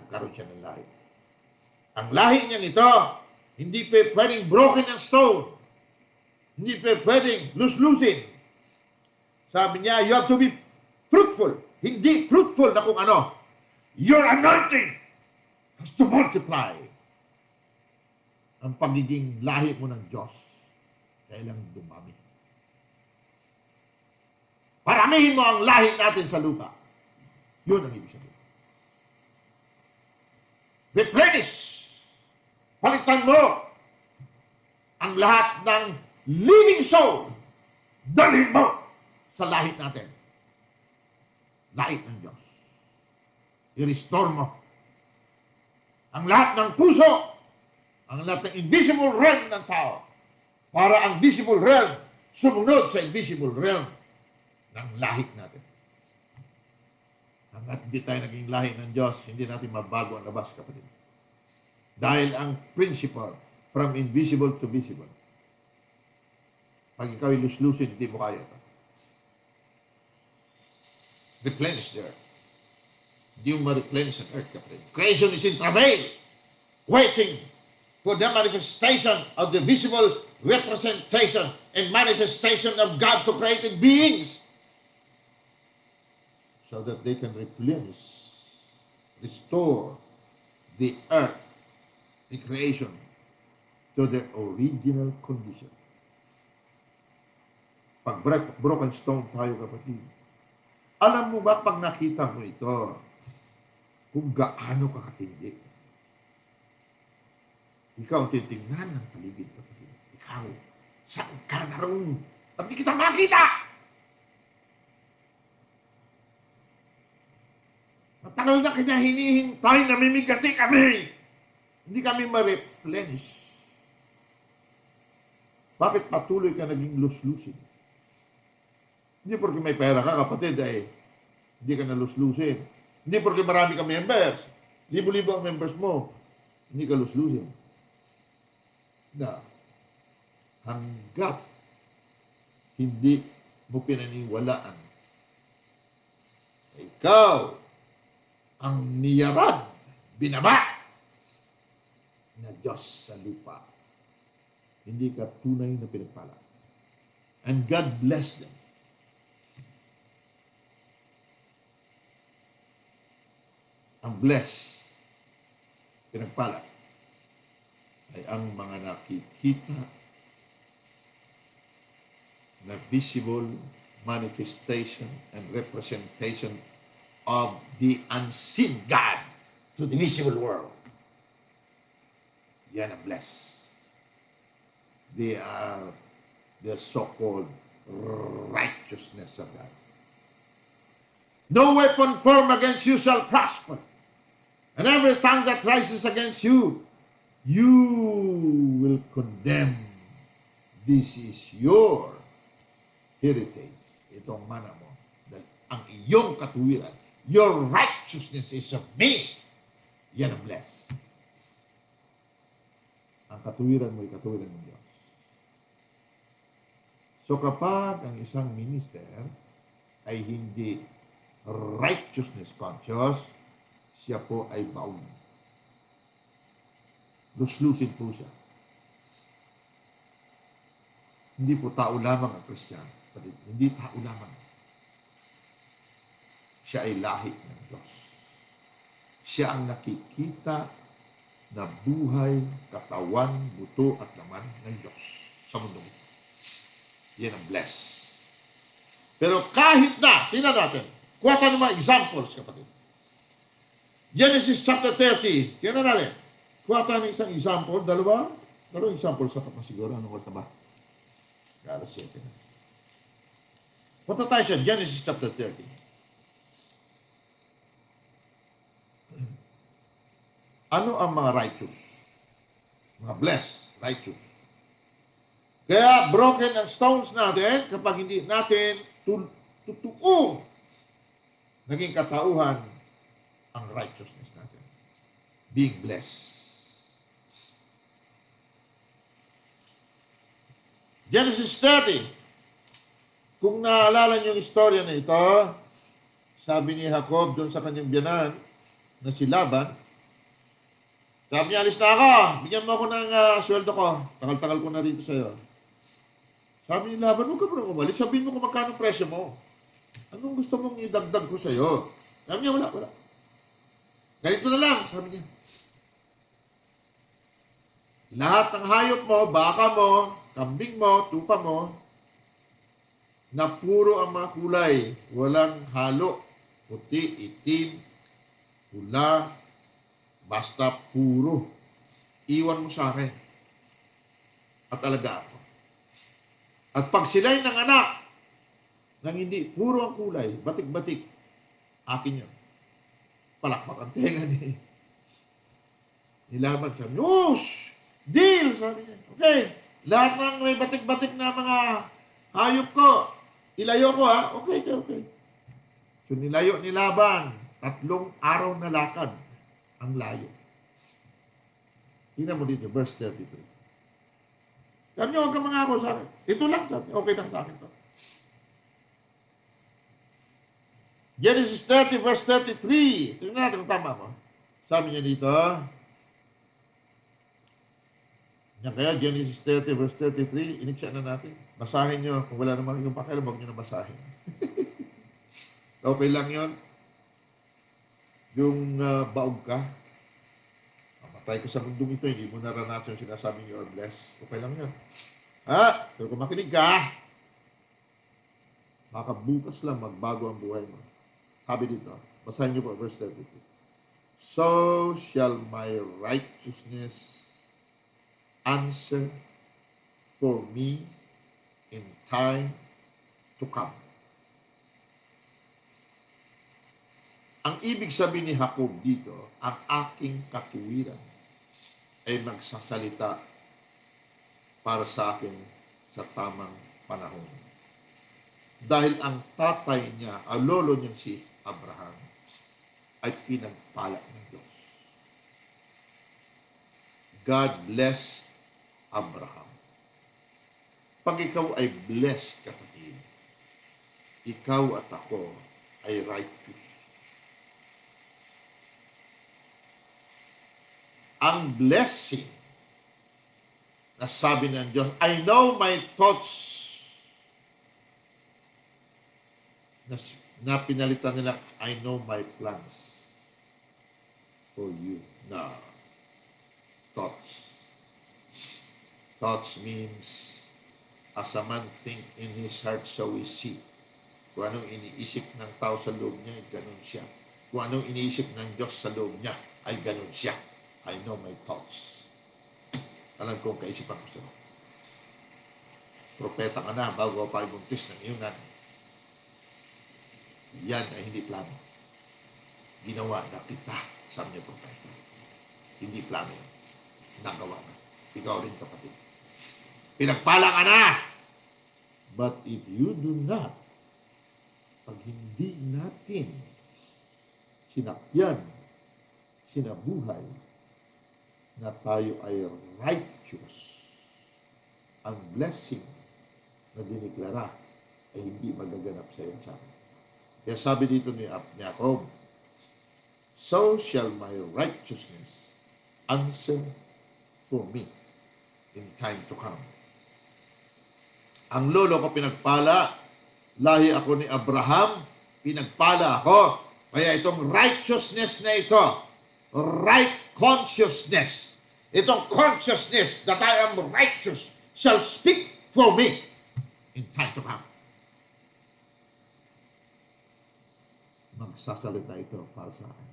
Nagkaroon siya ng lahi. Ang lahi niyang ito, hindi pwedeng broken ng stone. Hindi pwedeng lus-lusin. Sabi niya, you have to be fruitful. Hindi fruitful na kung ano. Your anointing has to multiply. Ang pagiging lahi mo ng Diyos, kailang dumami. Paramihin mo ang lahi natin sa lupa. Yun ang ibig sabihin. Replenish. Palitan mo ang lahat ng living soul. Dalhin mo sa lahit natin. Lahit ng Diyos. I-restore mo ang lahat ng puso, ang lahat ng invisible realm ng tao, para ang visible realm sumunod sa invisible realm ng lahit natin. Hanggat hindi tayo naging lahit ng Diyos, hindi natin mabago ang labas, kapatid. Dahil ang principle from invisible to visible, pag ikaw ay lus-lusin, hindi mo kaya ito. Replenish the earth. Hindi mo ma-replenish ang earth, kapatid. Creation is in travail, waiting for the manifestation of the visible representation and manifestation of God to created beings, so that they can replenish, restore the earth, the creation, to their original condition. Pag broken stone tayo, kapatid, alam mo ba pag nakita mo ito, kung gaano kakatindi? Ikaw ang titingnan ng paligid, kapatid. Ikaw, saan ka naroon? Ba't di kita makita? Matagal na kanya hinihintay, namimigati kami. Hindi kami ma-replenish. Bakit patuloy ka naging lus-lusin? Hindi porque may pera ka, kapatid, ay hindi ka na lus-lusin. Hindi porque marami ka members. Libo-libo ang members mo. Hindi ka lus-lusin. Na, hanggat hindi mo pinaniwalaan, ikaw ang niyaran, binaba na Diyos sa lupa. Hindi ka tunay na pinagpala. And God bless them. Ang bless, pinagpala, ay ang mga nakikita na visible manifestation and representation of the unseen God to the visible world. Yan ang bless. They are the so-called righteousness of God. No weapon formed against you shall prosper. And every tongue that rises against you, you will condemn. This is your heritage. Itong mana mo. Dahil ang iyong katuwiran, your righteousness is of me. Yan ang bless. Ang katuwiran mo ay katuwiran ng Diyos. So kapag ang isang minister ay hindi righteousness conscious, siya po ay baog. Luslusin po siya. Hindi po tao lamang ang Kristiyano. Hindi tao lamang. Siya ay lahi ng Diyos. Siya ang nakikita na buhay, katawan, buto at laman ng Diyos sa mundo. Yan ang bless. Pero kahit na, tingnan natin, kuha tayo ng mga examples, kapatid. Genesis chapter 30, tingnan natin. Kuha tayo ng isang example, dalawang example sa kapag siguro, anong oras na ba? Alas 7 na. Punta tayo sa Genesis chapter 30. Ano ang mga righteous? Mga blessed, righteous. Kaya broken ang stones natin kapag hindi natin totoo naging katauhan ang righteousness natin. Being blessed. Genesis 30. Kung naalala niyo yung istorya na ito, sabi ni Jacob doon sa kanyang biyanan na si Laban, sabi niya, alis na ako. Bigyan mo ako ng sweldo ko. Tagal-tagal ko na rito sa'yo. Sabi ni Laban, huwag ka mo nang umalis. Sabihin mo kung magkano presyo mo. Anong gusto mong idagdag ko sa'yo? Sabi niya, wala. Ganito na lang, sabi niya. Lahat ng hayop mo, baka mo, kambing mo, tupa mo, na puro ang mga kulay. Walang halo. Puti, itim, pula, basta puro. Iwan mo sa akin. At alagaan mo. At pag sila'y nanganak, nang hindi puro ang kulay, batik-batik, akin yun. Palakpak ang tenga ni Laban siya. News! Deal! Sabi niya. Okay. Lahat ng may batik-batik na mga hayop ko, ilayo ko ha. Okay. So nilayo ni Laban, 3 araw na lakad ang layo. Tingnan mo dito, verse 33. Sabi niyo, huwag ka mangako sa akin. Ito lang, sabi niyo, okay lang sa akin to. Genesis 30, verse 33. Tingnan natin kung tama mo. Sabi niya dito, yan kaya, Genesis 30, verse 33, iniksya na natin. Basahin niyo, kung wala naman yung pakialam, huwag niyo na basahin. Okay lang yun. Yung baog ka, mamatay ko sa mundong ito, hindi mo naranasan yung sinasabi niyo, you're blessed. Okay lang yun. Pero kung makinig ka, baka bukas lang magbago ang buhay mo. Sabi dito, basahin niyo po, verse 32. So shall my righteousness answer for me in time to come. Ang ibig sabihin ni Jacob dito, ang aking katuwiran ay magsasalita para sa akin sa tamang panahon. Dahil ang tatay niya, ang lolo niya si Abraham, ay pinagpala ng Diyos. God bless Abraham. Pag ikaw ay blessed, kapatid, ikaw at ako ay righteous. Ang blessing na sabi ng Diyos, I know my thoughts, na pinalitan nila, I know my plans for you. Now, thoughts. Thoughts means, as a man think in his heart, so is he. Kung anong iniisip ng tao sa loob niya, ay ganun siya. Kung anong iniisip ng Diyos sa loob niya, ay ganun siya. I know my thoughts. Alam ko ang kaisipan ko sa'yo. Propeta ka na bago pa ibuntis ng iyong nanay. Yan ay hindi plano. Ginawa na kita, sabi niya propeta. Hindi plano. Nagawa na. Ikaw rin, kapatid. Pinagpala ka na! But if you do not, pag hindi natin sinakyan, sinabuhay, na tayo ay righteous, ang blessing na diniklara ay hindi magaganap sa iyo. Kaya sabi dito ni Jacob, so shall my righteousness answer for me in time to come. Ang lolo ko pinagpala, lahi ako ni Abraham, pinagpala ako. Kaya itong righteousness na ito, right consciousness, itong consciousness that I am righteous shall speak for me in time to come. Magsasalita ito para sa akin.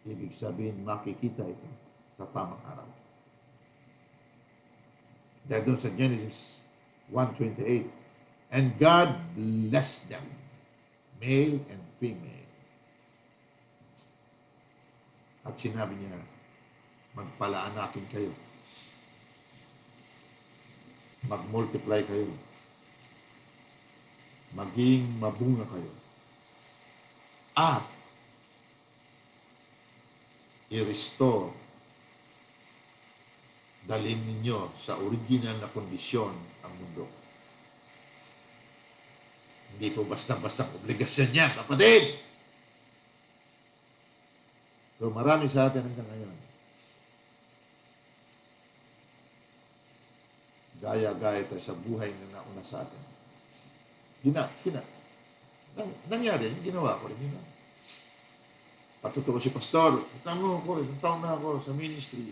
Ibig sabihin, makikita ito sa tamang araw. Dahil doon sa Genesis 1:28, and God blessed them, male and female. At sinabi niya, magpalaanakin kayo. Mag-multiply kayo. Maging mabunga kayo. At i-restore, dalhin ninyo sa original na kondisyon ang mundo. Hindi po basta-basta obligasyon niya, kapatid. So marami sa atin hanggang ngayon. Gaya-gaya tayo sa buhay na nauna sa atin. Nangyari, ginawa ko rin yun. Patutuko si pastor, ilang taon na ako sa ministry.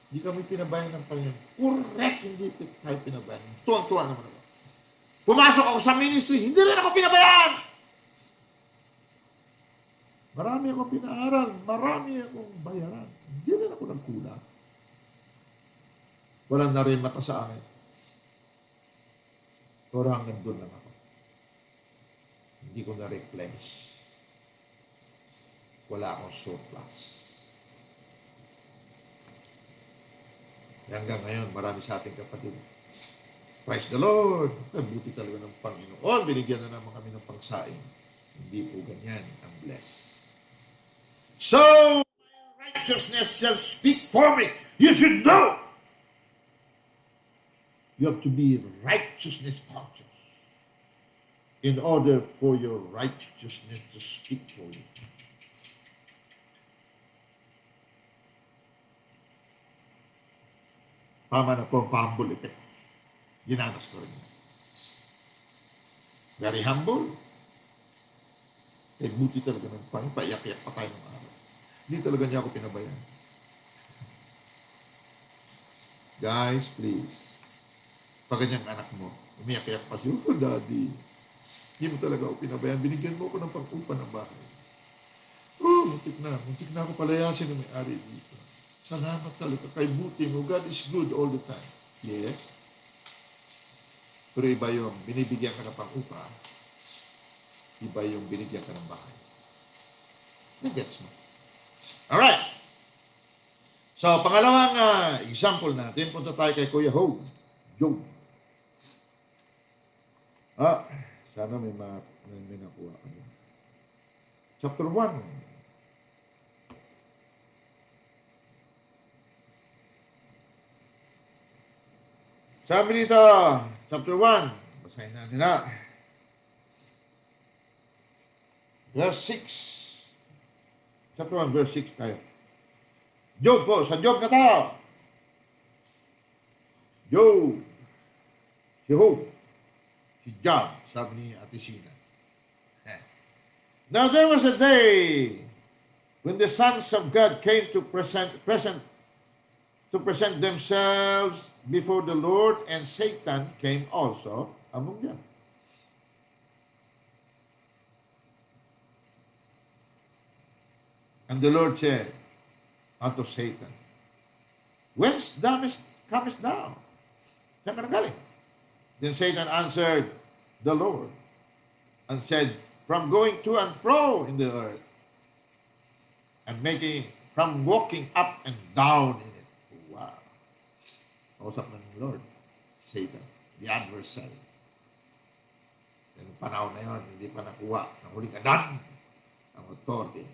Hindi kami pinabayan ng Panginoon. Correct, hindi tayo pinabayan. Tuwang-tuwa naman ako. Pumasok ako sa ministry, hindi rin ako pinabayan. Marami akong pinaaral, marami akong bayaran. Hindi rin ako nagkulang. Walang na rin mata sa akin. Pero hanggang doon lang ako. Hindi ko na-replenish. Wala akong surplus. Hanggang ngayon, marami sa ating kapatid. Praise the Lord! Buti talaga ng Panginoon. Binigyan na naman kami ng pangsaing. Hindi po ganyan ang bless. So, my righteousness shall speak for me. You should know. You have to be righteousness conscious in order for your righteousness to speak for you. Tama na po ang pa-humble effect. Ginanas ko rin. Very humble. Buti talaga ng Panginoon. Paiyak-iyak pa tayo ng araw. Hindi talaga niya ako pinabayan. Guys, please. Pag ganyang anak mo, umiyak-iyak pa siya, oh, Daddy, hindi mo talaga ako pinabayan. Binigyan mo ako ng pang-upa ng bahay. Oh, muntik na ako palayasin ng may-ari dito. Salamat talaga kay buti mo. God is good all the time. Yes. Pero iba yung binibigyan ka ng pang-upa. Iba yung binigyan ka ng bahay. Nagets mo. Alright. So, pangalawang example natin, punta tayo kay Kuya Job. Sana may nakuha ka. Chapter 1. Sabi dito, chapter 1. Basahin natin na. Verse 6. Chapter 1, verse 6 tayo. Job po, sa Job na tayo. Job. Si Job, sabi ni Ate Sina. Now there was a day when the sons of God came to present themselves before the Lord, and Satan came also among them. And the Lord said unto Satan, whence comest thou? Saan ka nagaling? Then Satan answered the Lord and said, from going to and fro in the earth, and from walking up and down in it. Wow. Kausap ng Lord, Satan, the adversary. Yung panahon na yun, hindi pa nakuha ng huling adan ang authority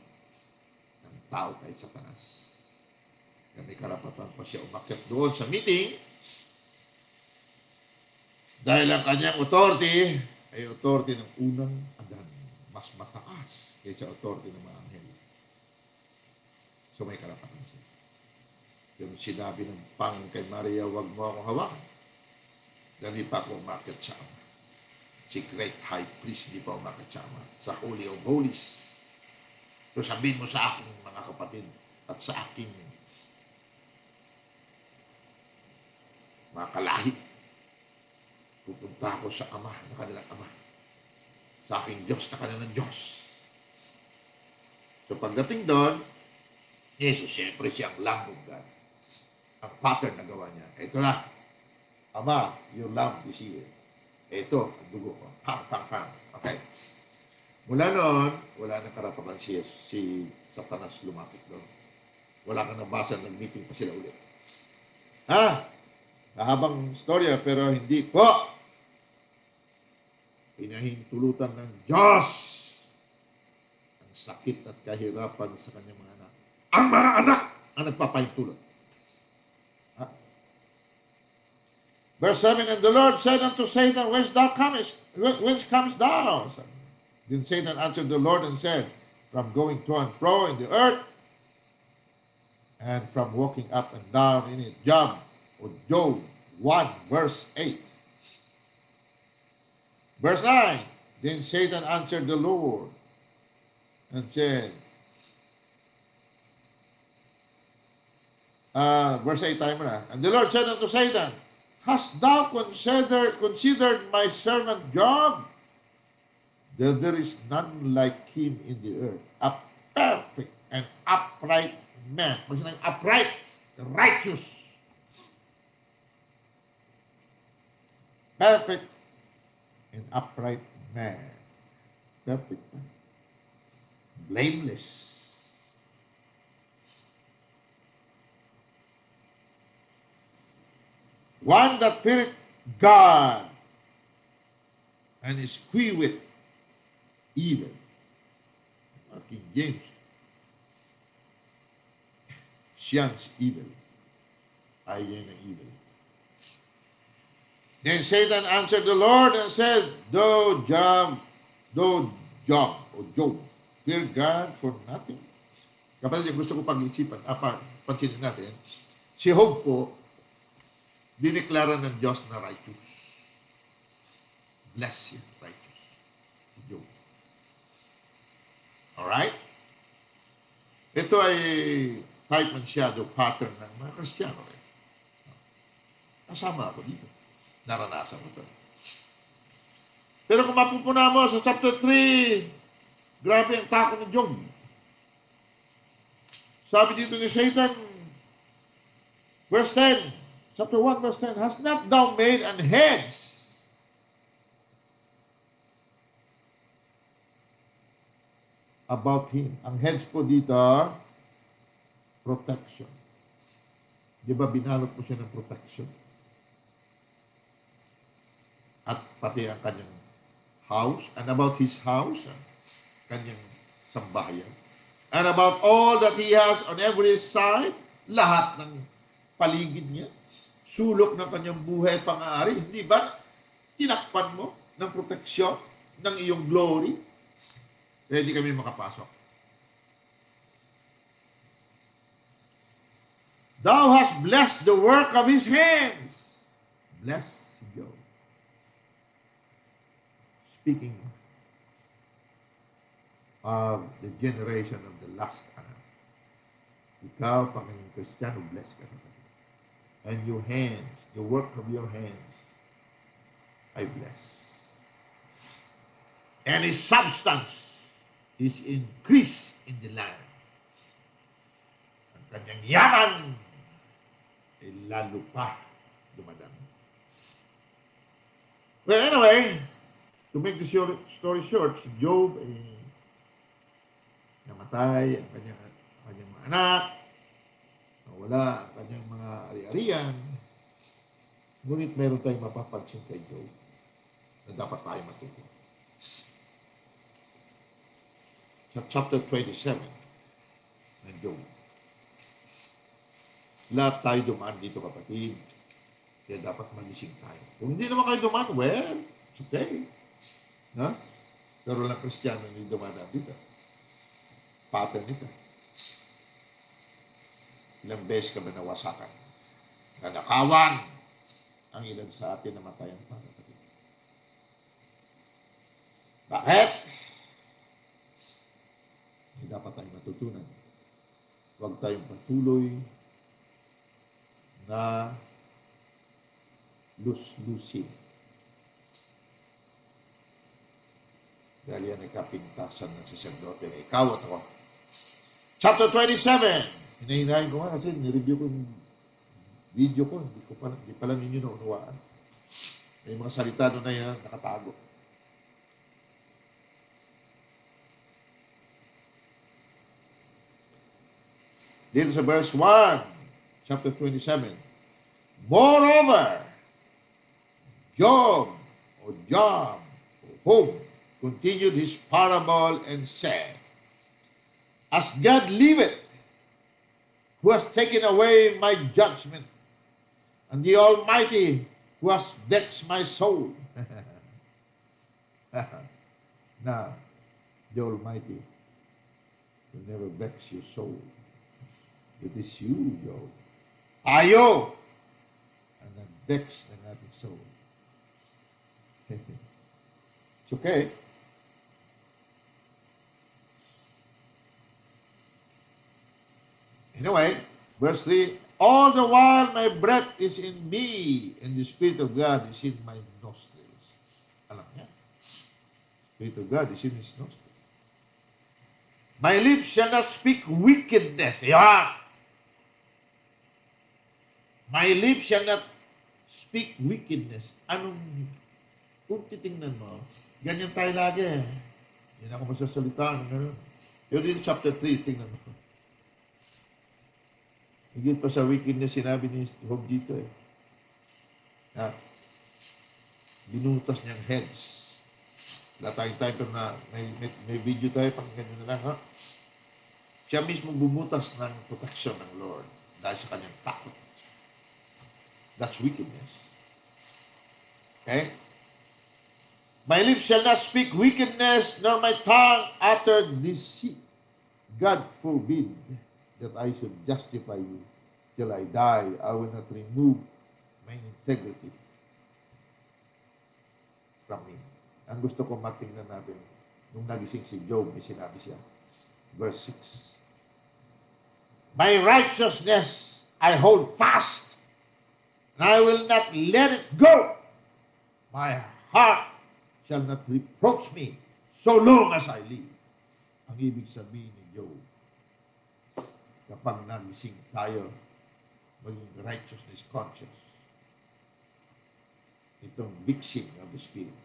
ng tao kay Satanas. Kaya may karapatan pa siya umakyat doon sa meeting dahil ang kanyang authority ay authority ng unang adan. mas mataas kaysa authority ng mga anghel. So may karapatan siya. Yung sinabi ng Panginoon kay Maria, huwag mo akong hawakan. Dahil di pa ako umakit sa Ama. Si Great High Priest, di pa umakit sa Ama. Sa Holy of Holies. So sabihin mo sa aking mga kapatid at sa aking mga kalahi, pupunta ako sa Ama, na kanilang Ama. Sa aking Diyos, na kanilang Diyos. So pagdating doon, Jesus, siyempre siyang Lamb of God. Ang pattern na gawa niya. Ito na, Ama, your lamb is here. Ito, ang dugo ko. Pang, pang, pang. Okay. Mula noon, wala nang karapatan si Satanas lumapit doon. Wala kang nabasa, nag-meeting pa sila ulit. Mahabang storya, pero hindi po. Pinahintulutan ng Diyos ang sakit at kahirapan sa kanyang mga anak. Ang mga anak ang nagpapahintulot. Verse 7, and the Lord said unto Satan, whence comest thou? Then Satan answered the Lord and said, from going to and fro in the earth, and from walking up and down in it. Job 1, verse 8. Verse 9, then Satan answered the Lord and said, verse 8 tayo muna. And the Lord said unto Satan, hast thou considered my servant Job? That there is none like him in the earth, a perfect and upright man. Pag sinang upright, righteous. Perfect and upright man. Perfect man. Blameless. One that feareth God and is with evil. King James. Shuns evil. Ayaw ng evil. Then Satan answered the Lord and said, Though Job, fear God for nothing. Kapatid, gusto ko pag-isipan, pansinin natin, si Job po, dineklara ng Diyos na righteous. Bless you, righteous. Si Job. Alright? Ito ay type and shadow pattern ng mga Kristiyano. Kasama ako dito. Naranasan ko ito. Pero kung mapupuna mo sa chapter 3, grabe ang tako ni Job. Sabi dito ni Satan, verse 10, chapter 1, verse 10, hast not thou made an hedge about him? Ang hedge po dito, protection. Di ba binalot mo siya ng protection? At pati ang kanyang house, and about his house, kanyang sambahayan, and about all that he has on every side, lahat ng paligid niya, sulok ng kanyang buhay pang-aari, hindi ba tinakpan mo ng proteksyon ng iyong glory? Kaya hindi kami makapasok. Thou hast blessed the work of his hands. Bless Job. Speaking of the generation of the last anak. Ikaw, Panginoon Kristiyano, bless ka na. And your hands, the work of your hands, I bless. And his substance is increased in the land. Ang kanyang yaman ay lalo pa dumadami. Well, anyway, to make the story short, si Job ay namatay ang kanyang mga anak, nawala ang kanyang mga ari-arian. Ngunit meron tayong mapapansin kay Job na dapat tayo matuto. Sa chapter 27 ng Job, lahat tayo dumaan dito, kapatid. Kaya dapat magising tayo. Kung hindi naman kayo dumaan, well, it's okay. Pero lang Kristiyano hindi dumadaan dito. Pattern nito. Ilang beses ka ba nawasakan? Nanakawan ang ilan sa atin namatayan para kapatid. Bakit? Hindi dapat tayong matutunan. Huwag tayong patuloy na lus-lusin. Dahil yan ay kapintasan ng saserdote na ikaw at ako. Chapter 27. Hinahinahin ko nga kasi nireview ko yung video ko. Hindi pala ninyo naunawaan. May mga salita doon na yan nakatago. Dito sa verse 1, chapter 27. Moreover, Job, continued his parable and said, As God liveth, who has taken away my judgment, and the Almighty, who has vexed my soul. Now, the Almighty will never vex your soul. It is you, Job. Tayo ang nag-vex ng ating soul. It's okay. Anyway, verse 3, all the while my breath is in me, and the Spirit of God is in my nostrils. Alam niya? Spirit of God is in his nostrils. My lips shall not speak wickedness. Yeah. My lips shall not speak wickedness. Anong, kung titingnan mo, ganyan tayo lagi. Yan ako masasalita. Pero dito chapter 3, tingnan mo. Higit pa sa wickedness, sinabi ni Job dito eh. Na, binutas niyang heads. Wala tayong time pero na may video tayo, pang ganyan na lang, ha? Siya mismo bumutas ng protection ng Lord dahil sa kanyang takot. That's wickedness. Okay? My lips shall not speak wickedness, nor my tongue utter deceit. God forbid that I should justify you till I die. I will not remove my integrity from me. Ang gusto ko matingnan natin, nung nagising si Job, may sinabi siya. Verse 6. My righteousness I hold fast, and I will not let it go. My heart shall not reproach me so long as I live. Ang ibig sabihin ni Job, kapag nagising tayo, maging righteousness conscious. Itong victim of the Spirit.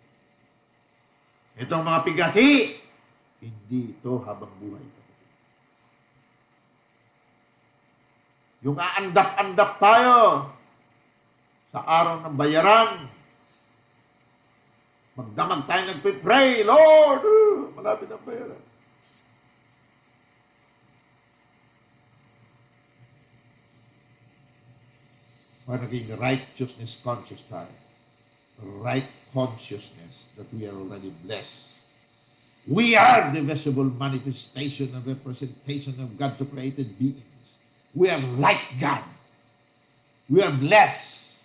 Itong mga pigati, hindi ito habang buhay. Yung aandap-andap tayo sa araw ng bayaran, magdamag tayo nagpipray, Lord, malapit ang bayaran. Para naging righteousness conscious tayo. Right consciousness that we are already blessed. We are the visible manifestation and representation of God to created beings. We are like God. We are blessed.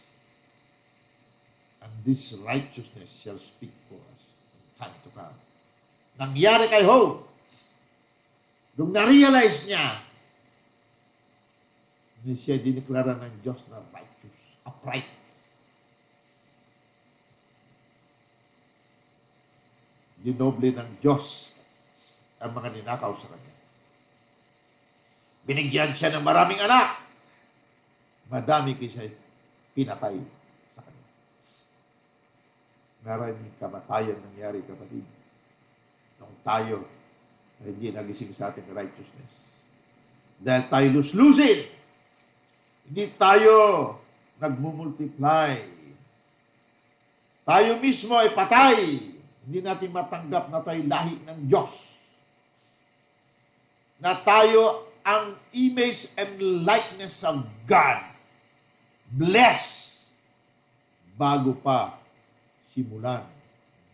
And this righteousness shall speak for us in time to come. Nangyari kay Job. Nung na-realize niya, hindi siya diniklara ng Diyos na righteous, upright. Dinoble ng Diyos ang mga ninakaw sa kanya. Binigyan siya ng maraming anak. Madami siya pinatay sa kanya. Maraming kamatayan nangyari, kapatid. Nung tayo ay hindi nagising sa ating righteousness. Dahil tayo lus-lusin. Hindi tayo nagmumultiply. Tayo mismo ay patay. Hindi natin matanggap na tayo lahi ng Diyos. Na tayo ang image and likeness of God. Blessed. Bago pa simulan,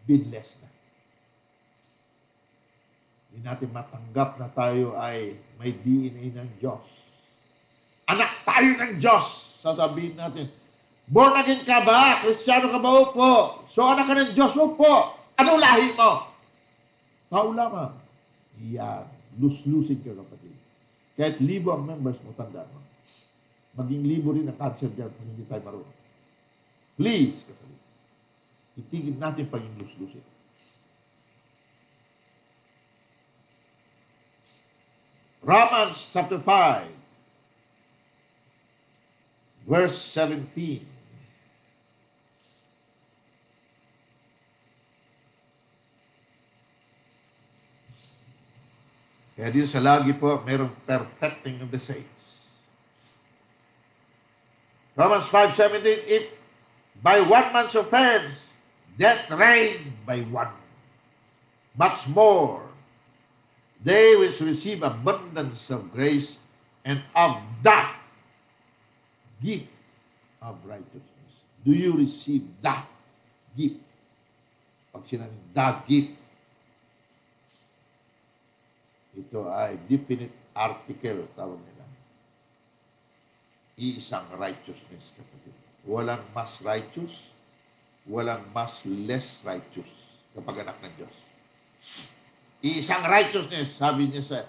binless na. Hindi natin matanggap na tayo ay may DNA ng Diyos. Anak tayo ng Diyos. Sasabihin natin, born again ka ba? Kristiyano ka ba? Opo. So anak ka ng Diyos? Opo. Ano lahi mo? Tao lamang. Yan. Lus-lusin ka, kapatid. Kahit libo ang members mo, tanda mo. Maging libo rin ang cancer dyan kung hindi tayo marunong. Please, kapatid. Itigil natin paging lus-lusin. Romans chapter 5, verse 17. Kaya dito sa lagi po, mayroong perfecting of the saints. Romans 5:17, if by one man's offense, death reigned by one, much more, they which receive abundance of grace and of that gift of righteousness. Do you receive that gift? Pag sinabing that gift, ito ay definite article, tawag nila. Iisang righteousness, kapatid. Walang mas righteous, walang mas less righteous kapag anak ng Diyos. Isang righteousness, sabi niya sa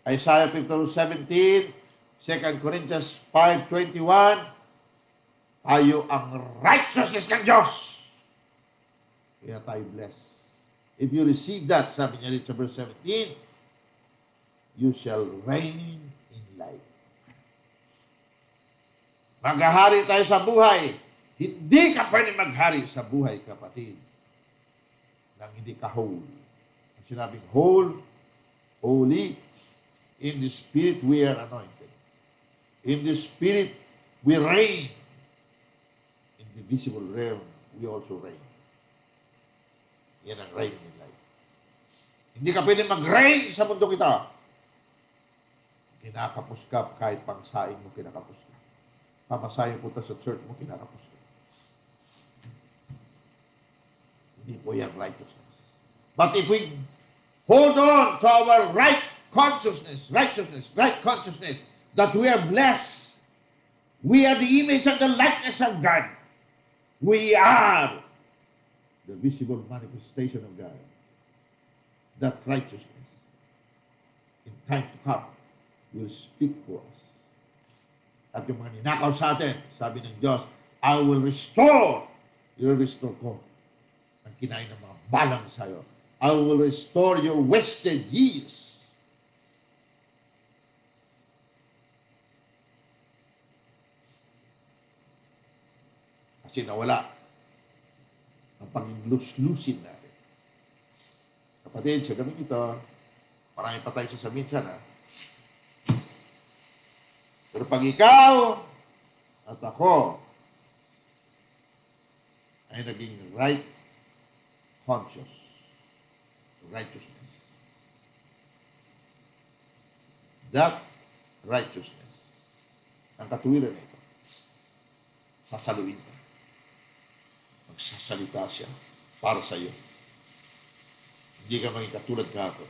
Isaiah 52:17, 2 Corinthians 5:21, tayo ang righteousness ng Diyos. Kaya tayo blessed. If you receive that, sabi niya rin sa verse 17, you shall reign in life. Maghahari tayo sa buhay. Hindi ka pwede maghari sa buhay, kapatid, nang hindi ka whole. Ang sinabing whole, holy, in the Spirit we are anointed. In the Spirit we reign. In the visible realm we also reign. Yan ang reign in life. Hindi ka pwede mag-reign sa mundo kita. Kinakapos ka kahit pangsaing mo, kinakapos ka. Pamasahin punta sa church mo, kinakapos ka. Hindi po yan righteousness. But if we hold on to our right consciousness, righteousness, right consciousness, that we are blessed, we are the image and the likeness of God. We are the visible manifestation of God. That righteousness, in time to come, will speak for us. At yung mga ninakaw sa atin, sabi ng Diyos, I will restore. I-restore ko ang kinain ng mga balang sa'yo. I will restore your wasted years. Kasi nawala ang pag-lus-lusin natin. Kapatid, sa gabi ito, marami pa tayo sasaminsan, ha? Pero pag ikaw at ako ay naging right conscious, righteousness, that righteousness, ang katuwiran na ito, sasaluin ka. Magsasalita siya para sa iyo. Hindi ka maging katulad kahapon.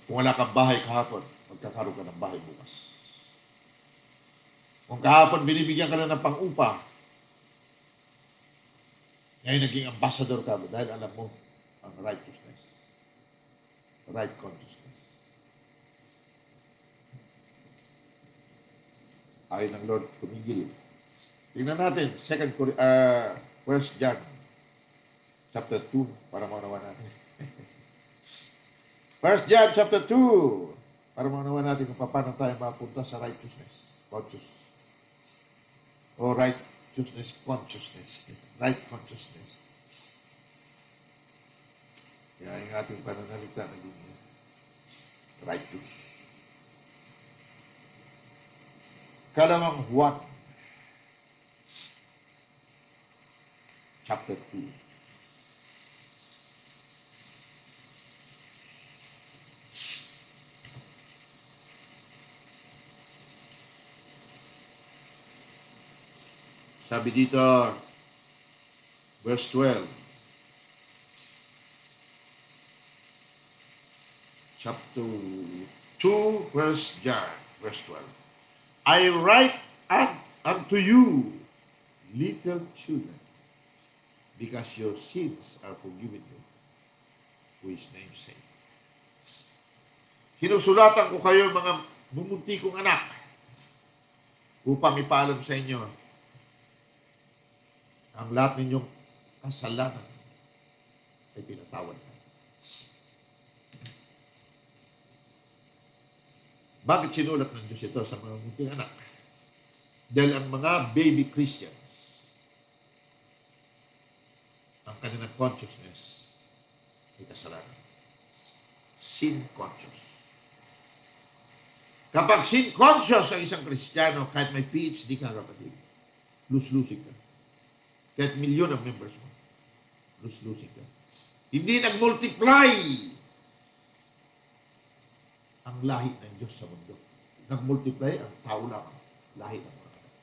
Kung wala kang bahay kahapon, magkakaroon ka ng bahay bukas. Kung kahapon binibigyan ka na ng pang-upa, ngayon naging ambassador ka dahil alam mo ang righteousness, right consciousness. Ayon ng Lord, tumigil. Tingnan natin, 1 John chapter 2 para maunawa natin. 1 John chapter 2 para maunawa natin kung paano tayo mapunta sa righteousness, conscious. O righteousness, consciousness. Right consciousness. Kaya yung ating pananalita naging righteous. Kalawang Juan chapter 2. Sabi dito, verse 12. Chapter 2, verse 12. I write unto you, little children, because your sins are forgiven you, for His name's sake. Sinusulatan ko kayo, mga bumunti kong anak, upang ipaalam sa inyo ang lahat ninyong kasalanan ay pinatawad na. Bakit sinulat ng Diyos ito sa mga munting anak? Dahil ang mga baby Christians, ang kanilang consciousness ay kasalanan. Sin conscious. Kapag sin conscious ang isang Kristiyano, kahit may PhD ka, kapatid, lose-losing ka. Kahit milyon ang members mo, lose-losing ka. Hindi nag-multiply ang lahi ng Diyos sa mundo. Nag-multiply ang tao lang, lahi ng mga anak.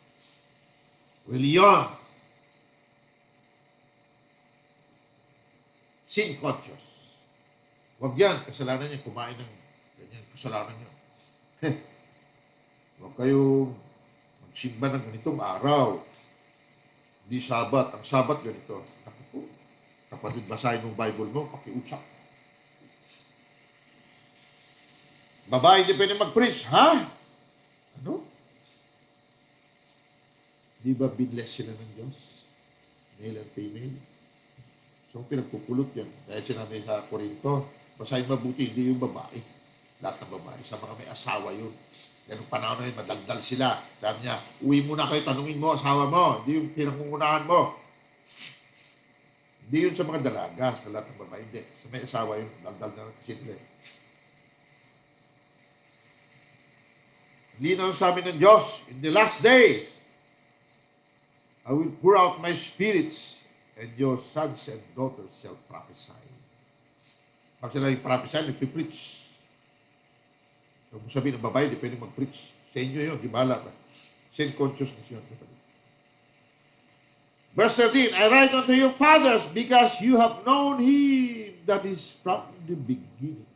Reliyon, sin conscious. Huwag yan, kasalanan niya, kumain ng ganyan, kasalanan niya. Huwag kayong magsimba ng ganitong araw. Hindi Sabat. Ang Sabat ganito. Ako, kapatid, basahin mong Bible mo, pakiusap. Babae, hindi pwede mag-preach, ha? Ano? Di ba binless sila ng Diyos? Male and female. So, pinagpupulot yan. Dahil sinabi sa Korinto, basahin mabuti, hindi yung babae. Lahat ng babae. Sa mga may asawa yun. Ganong panahon na yun, madagdal sila. Sabi niya, uwi muna kayo, tanungin mo, asawa mo. Hindi yung pinangungunahan mo. Hindi yun sa mga dalaga, sa lahat ng babae. Hindi. Sa may asawa yun, dagdal na kasi nila. Linaw sa amin ng Diyos, in the last days, I will pour out my spirits, and your sons and daughters shall prophesy. Pag sila i-prophesy, nagpipreach. Kung sabihin ng babae, di pwede mag-preach. Sa inyo yun, di bahala ka. Sin consciousness yun. Verse 13, I write unto you, fathers, because you have known Him that is from the beginning.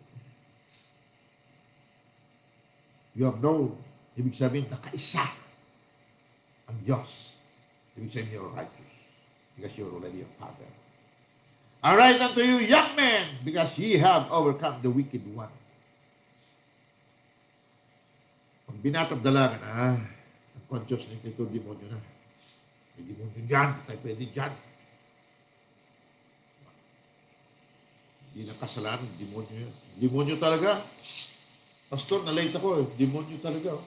You have known. Ibig sabihin, nakaisa ang Diyos. Ibig sabihin, you're righteous because you're already a father. I write unto you, young men, because ye have overcome the wicked one. Pag binatabdala ka na, ang consciousness nito, demonyo na. May demonyo dyan, tayo pwede dyan. Hindi na kasalanan, demonyo yan. Demonyo talaga. Pastor, na-late ako eh. Demonyo talaga.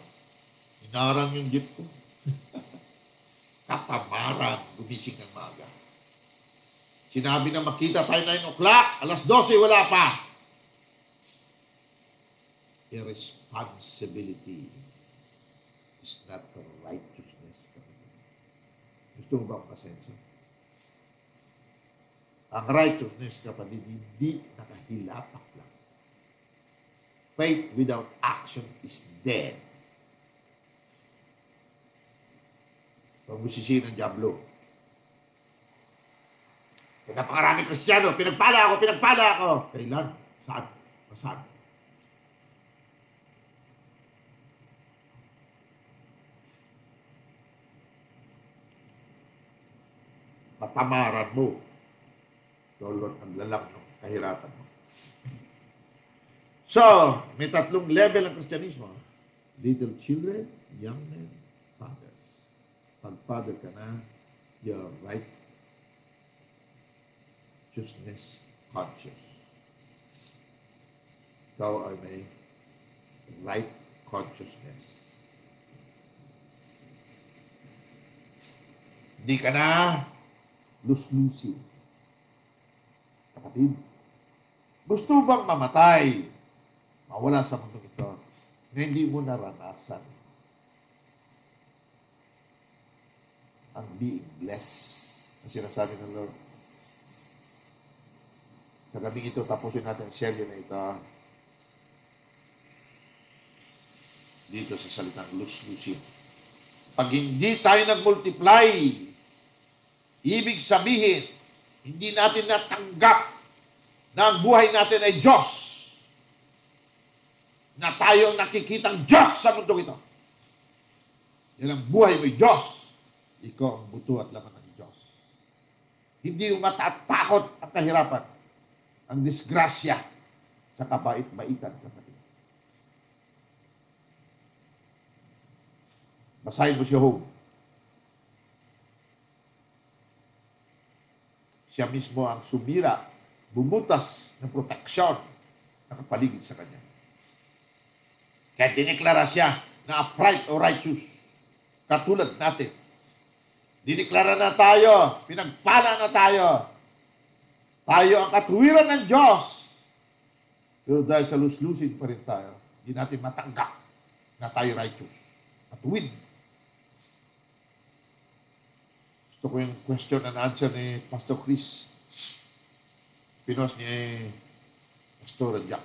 Inarang yung jeep ko. Katamaran, gumising ng maaga. Sinabi na makita tayo 9 o'clock, alas 12, wala pa. Irresponsibility is not the righteousness. Gusto mo ba ang pasensya? Ang righteousness, kapatid, hindi nakahilapak lang. Faith without action is dead. Pag-usisiin ng Diablo. Napakaraming Kristiyano, pinagpala ako. Kailan? Saan? Saan? Patamaran mo. Lord, ang lalang ng kahirapan mo. So, may 3 level ng Kristyanismo. Little children, young men, fathers. Pag father ka na, you're right. Righteousness conscious. Ikaw ay may right consciousness. Hindi ka na lose-losing. Kapatid, gusto bang mamatay? Mawala sa mundo ito na hindi mo naranasan ang being blessed na sinasabi ng Lord. Sa gabing ito, tapusin natin ang serye na ito dito sa salitang lose-losing. Pag hindi tayo nag-multiply Ibig sabihin, hindi natin natanggap na ang buhay natin ay Diyos. Na tayo ang nakikitang Diyos sa mundo ito. Yan ang buhay mo'y Diyos. Ikaw ang buto at laman ng Diyos. Hindi yung matatakot at kahirapan. Ang disgrasya sa kabait-baitan, kapatid. Basahin mo si Job. Siya mismo ang sumira, bumutas ng proteksyon na kapaligid sa kanya. Kaya dineklara siya na upright o righteous. Katulad natin. Dineklara na tayo, pinagpala na tayo. Tayo ang katuwiran ng Diyos. Pero dahil sa luslusin pa rin tayo, hindi natin matanggap na tayo righteous. Katuwid. Gusto ko yung question and answer ni Pastor Chris. Pinos ni Pastor Jack.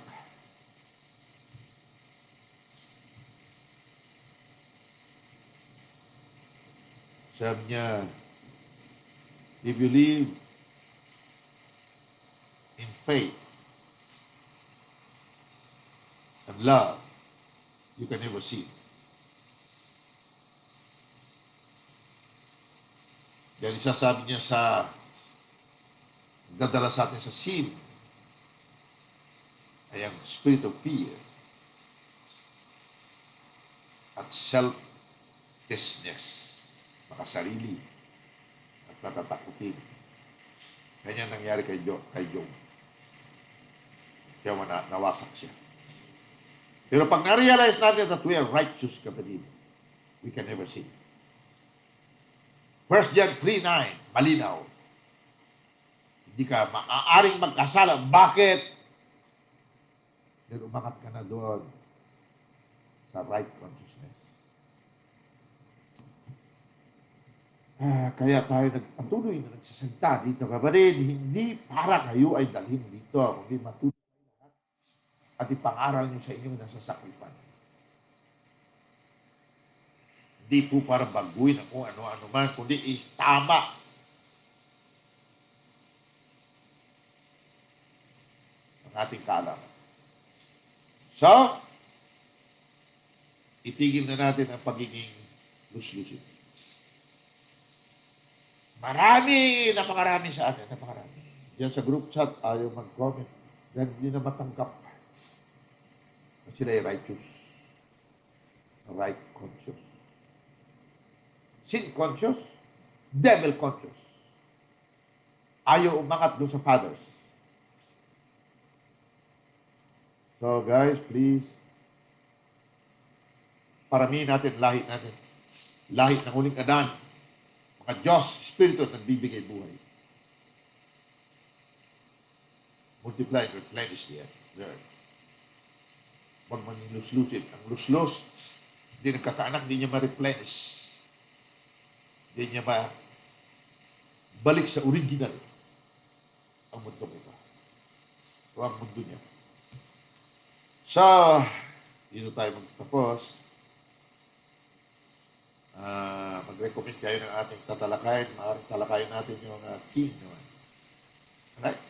Sabi niya, if you live in faith and love, you can never see. Yan isasabi niya sa dadala sa atin sa sin ay ang spirit of fear at selfishness, makasarili at natatakutin. Ganyan nangyari kay Job. Kaya nawasak siya. Pero pag na-realize natin that we are righteous, kapatid, we can never sin. 1 John 3:9, malinaw. Hindi ka maaaring magkasala. Bakit? Dahil umangat ka na doon sa right consciousness. Kaya tayo nagpatuloy na nagsasalita dito, kapatid. Hindi para kayo ay dalhin dito, kundi matuloy lahat at ipangaral nyo sa inyong nasasakupan. Hindi po para baguhin kung ano-ano man, kundi tama. Ang ating kaalaman. So, itigil na natin ang pagiging luslusin. Napakarami sa atin, napakarami. Yan sa group chat, ayaw mag-comment. Dahil hindi na matanggap na sila ay righteous. Right conscious. Sin conscious, devil conscious. Ayaw umangat doon sa fathers. So guys, please, paramihin natin, lahit natin. Lahit ng uling Adan. Mga Diyos, Espiritu at nagbibigay buhay. Multiply and replenish the earth. Huwag man yung luslusin. Ang luslos, hindi nagkakaanak, hindi niya ma-replenish. Hindi niya balik sa original ang mundo ito. O ang mundo niya. So, dito tayo magtapos. Mag-recommend kayo ng ating tatalakayin. Maaaring talakayin natin yung king naman. Alright?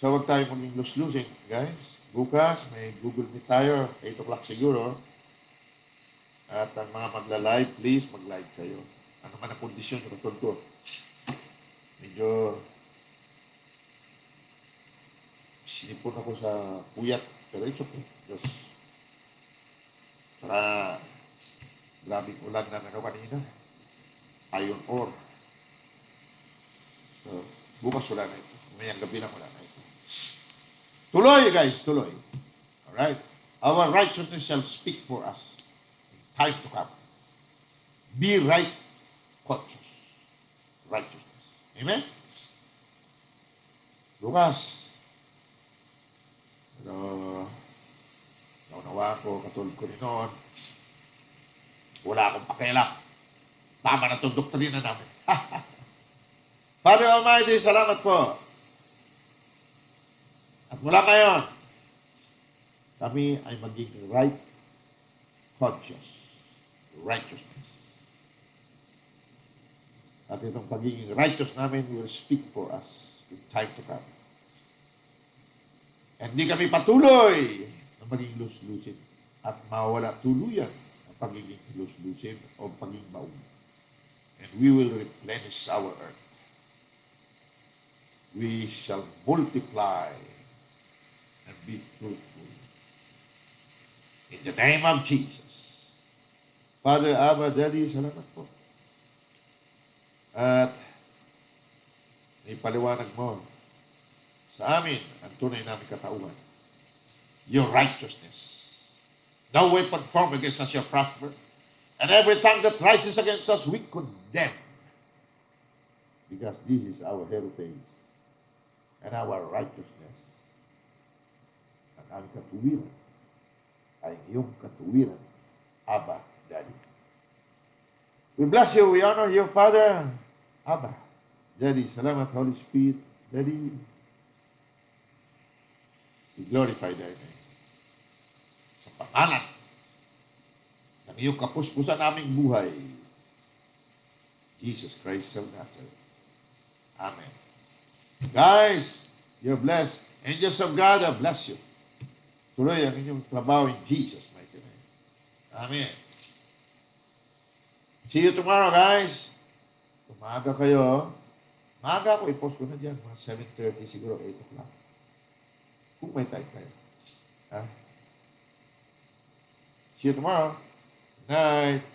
So, huwag tayo maging luslusin, guys. Bukas, may Google Meet tayo. 8 o'clock siguro. At ang mga magla-live, please, mag-live kayo. Ano man ang kondisyon nyo, katulad. Medyo sinipon ako sa puyat. Pero it's okay. Just, para grabing ulan ng kanina. Iron ore. So, bukas wala na ito. Mayang gabi lang wala na ito. Tuloy, guys, tuloy. Alright? Our righteousness shall speak for us. Time to come. Be right conscious. Righteousness. Amen? Bukas. Pero, naunawa ko, katulad ko rin noon, wala akong pakialam. Tama na itong doktrina namin. Father Almighty, salamat po. At mula ngayon, kami ay maging right conscious. Righteousness. At itong pagiging righteous namin will speak for us in time to come. And di kami patuloy na maging lus-lusin at mawala tuluyan ang pagiging lus-lusin o pagiging baong. And we will replenish our earth. We shall multiply and be fruitful. In the name of Jesus. Father, Abba, Daddy, salamat po. At ipaliwanag mo sa amin ang tunay namin katauhan. Your righteousness. No weapon formed against us shall prosper. And every tongue that rises against us, we condemn. Because this is our heritage and our righteousness. Ang aming katuwiran ay iyong katuwiran, Abba, Daddy. We bless you, we honor you, Father, Abba, Daddy. Salamat, Holy Spirit, Daddy. We glorify thy name. Sa pangalan ng iyong kapuspusan naming buhay, Jesus Christ of Nazareth. Amen. Guys, you're blessed. Angels of God, I bless you. Tuloy ang inyong trabaho in Jesus' mighty name. Amen. See you tomorrow, guys. Umaga kayo. Maaga ako, i-post ko na dyan. Mga 7:30, siguro 8 o'clock. Kung may time kayo. Ha? See you tomorrow. Night.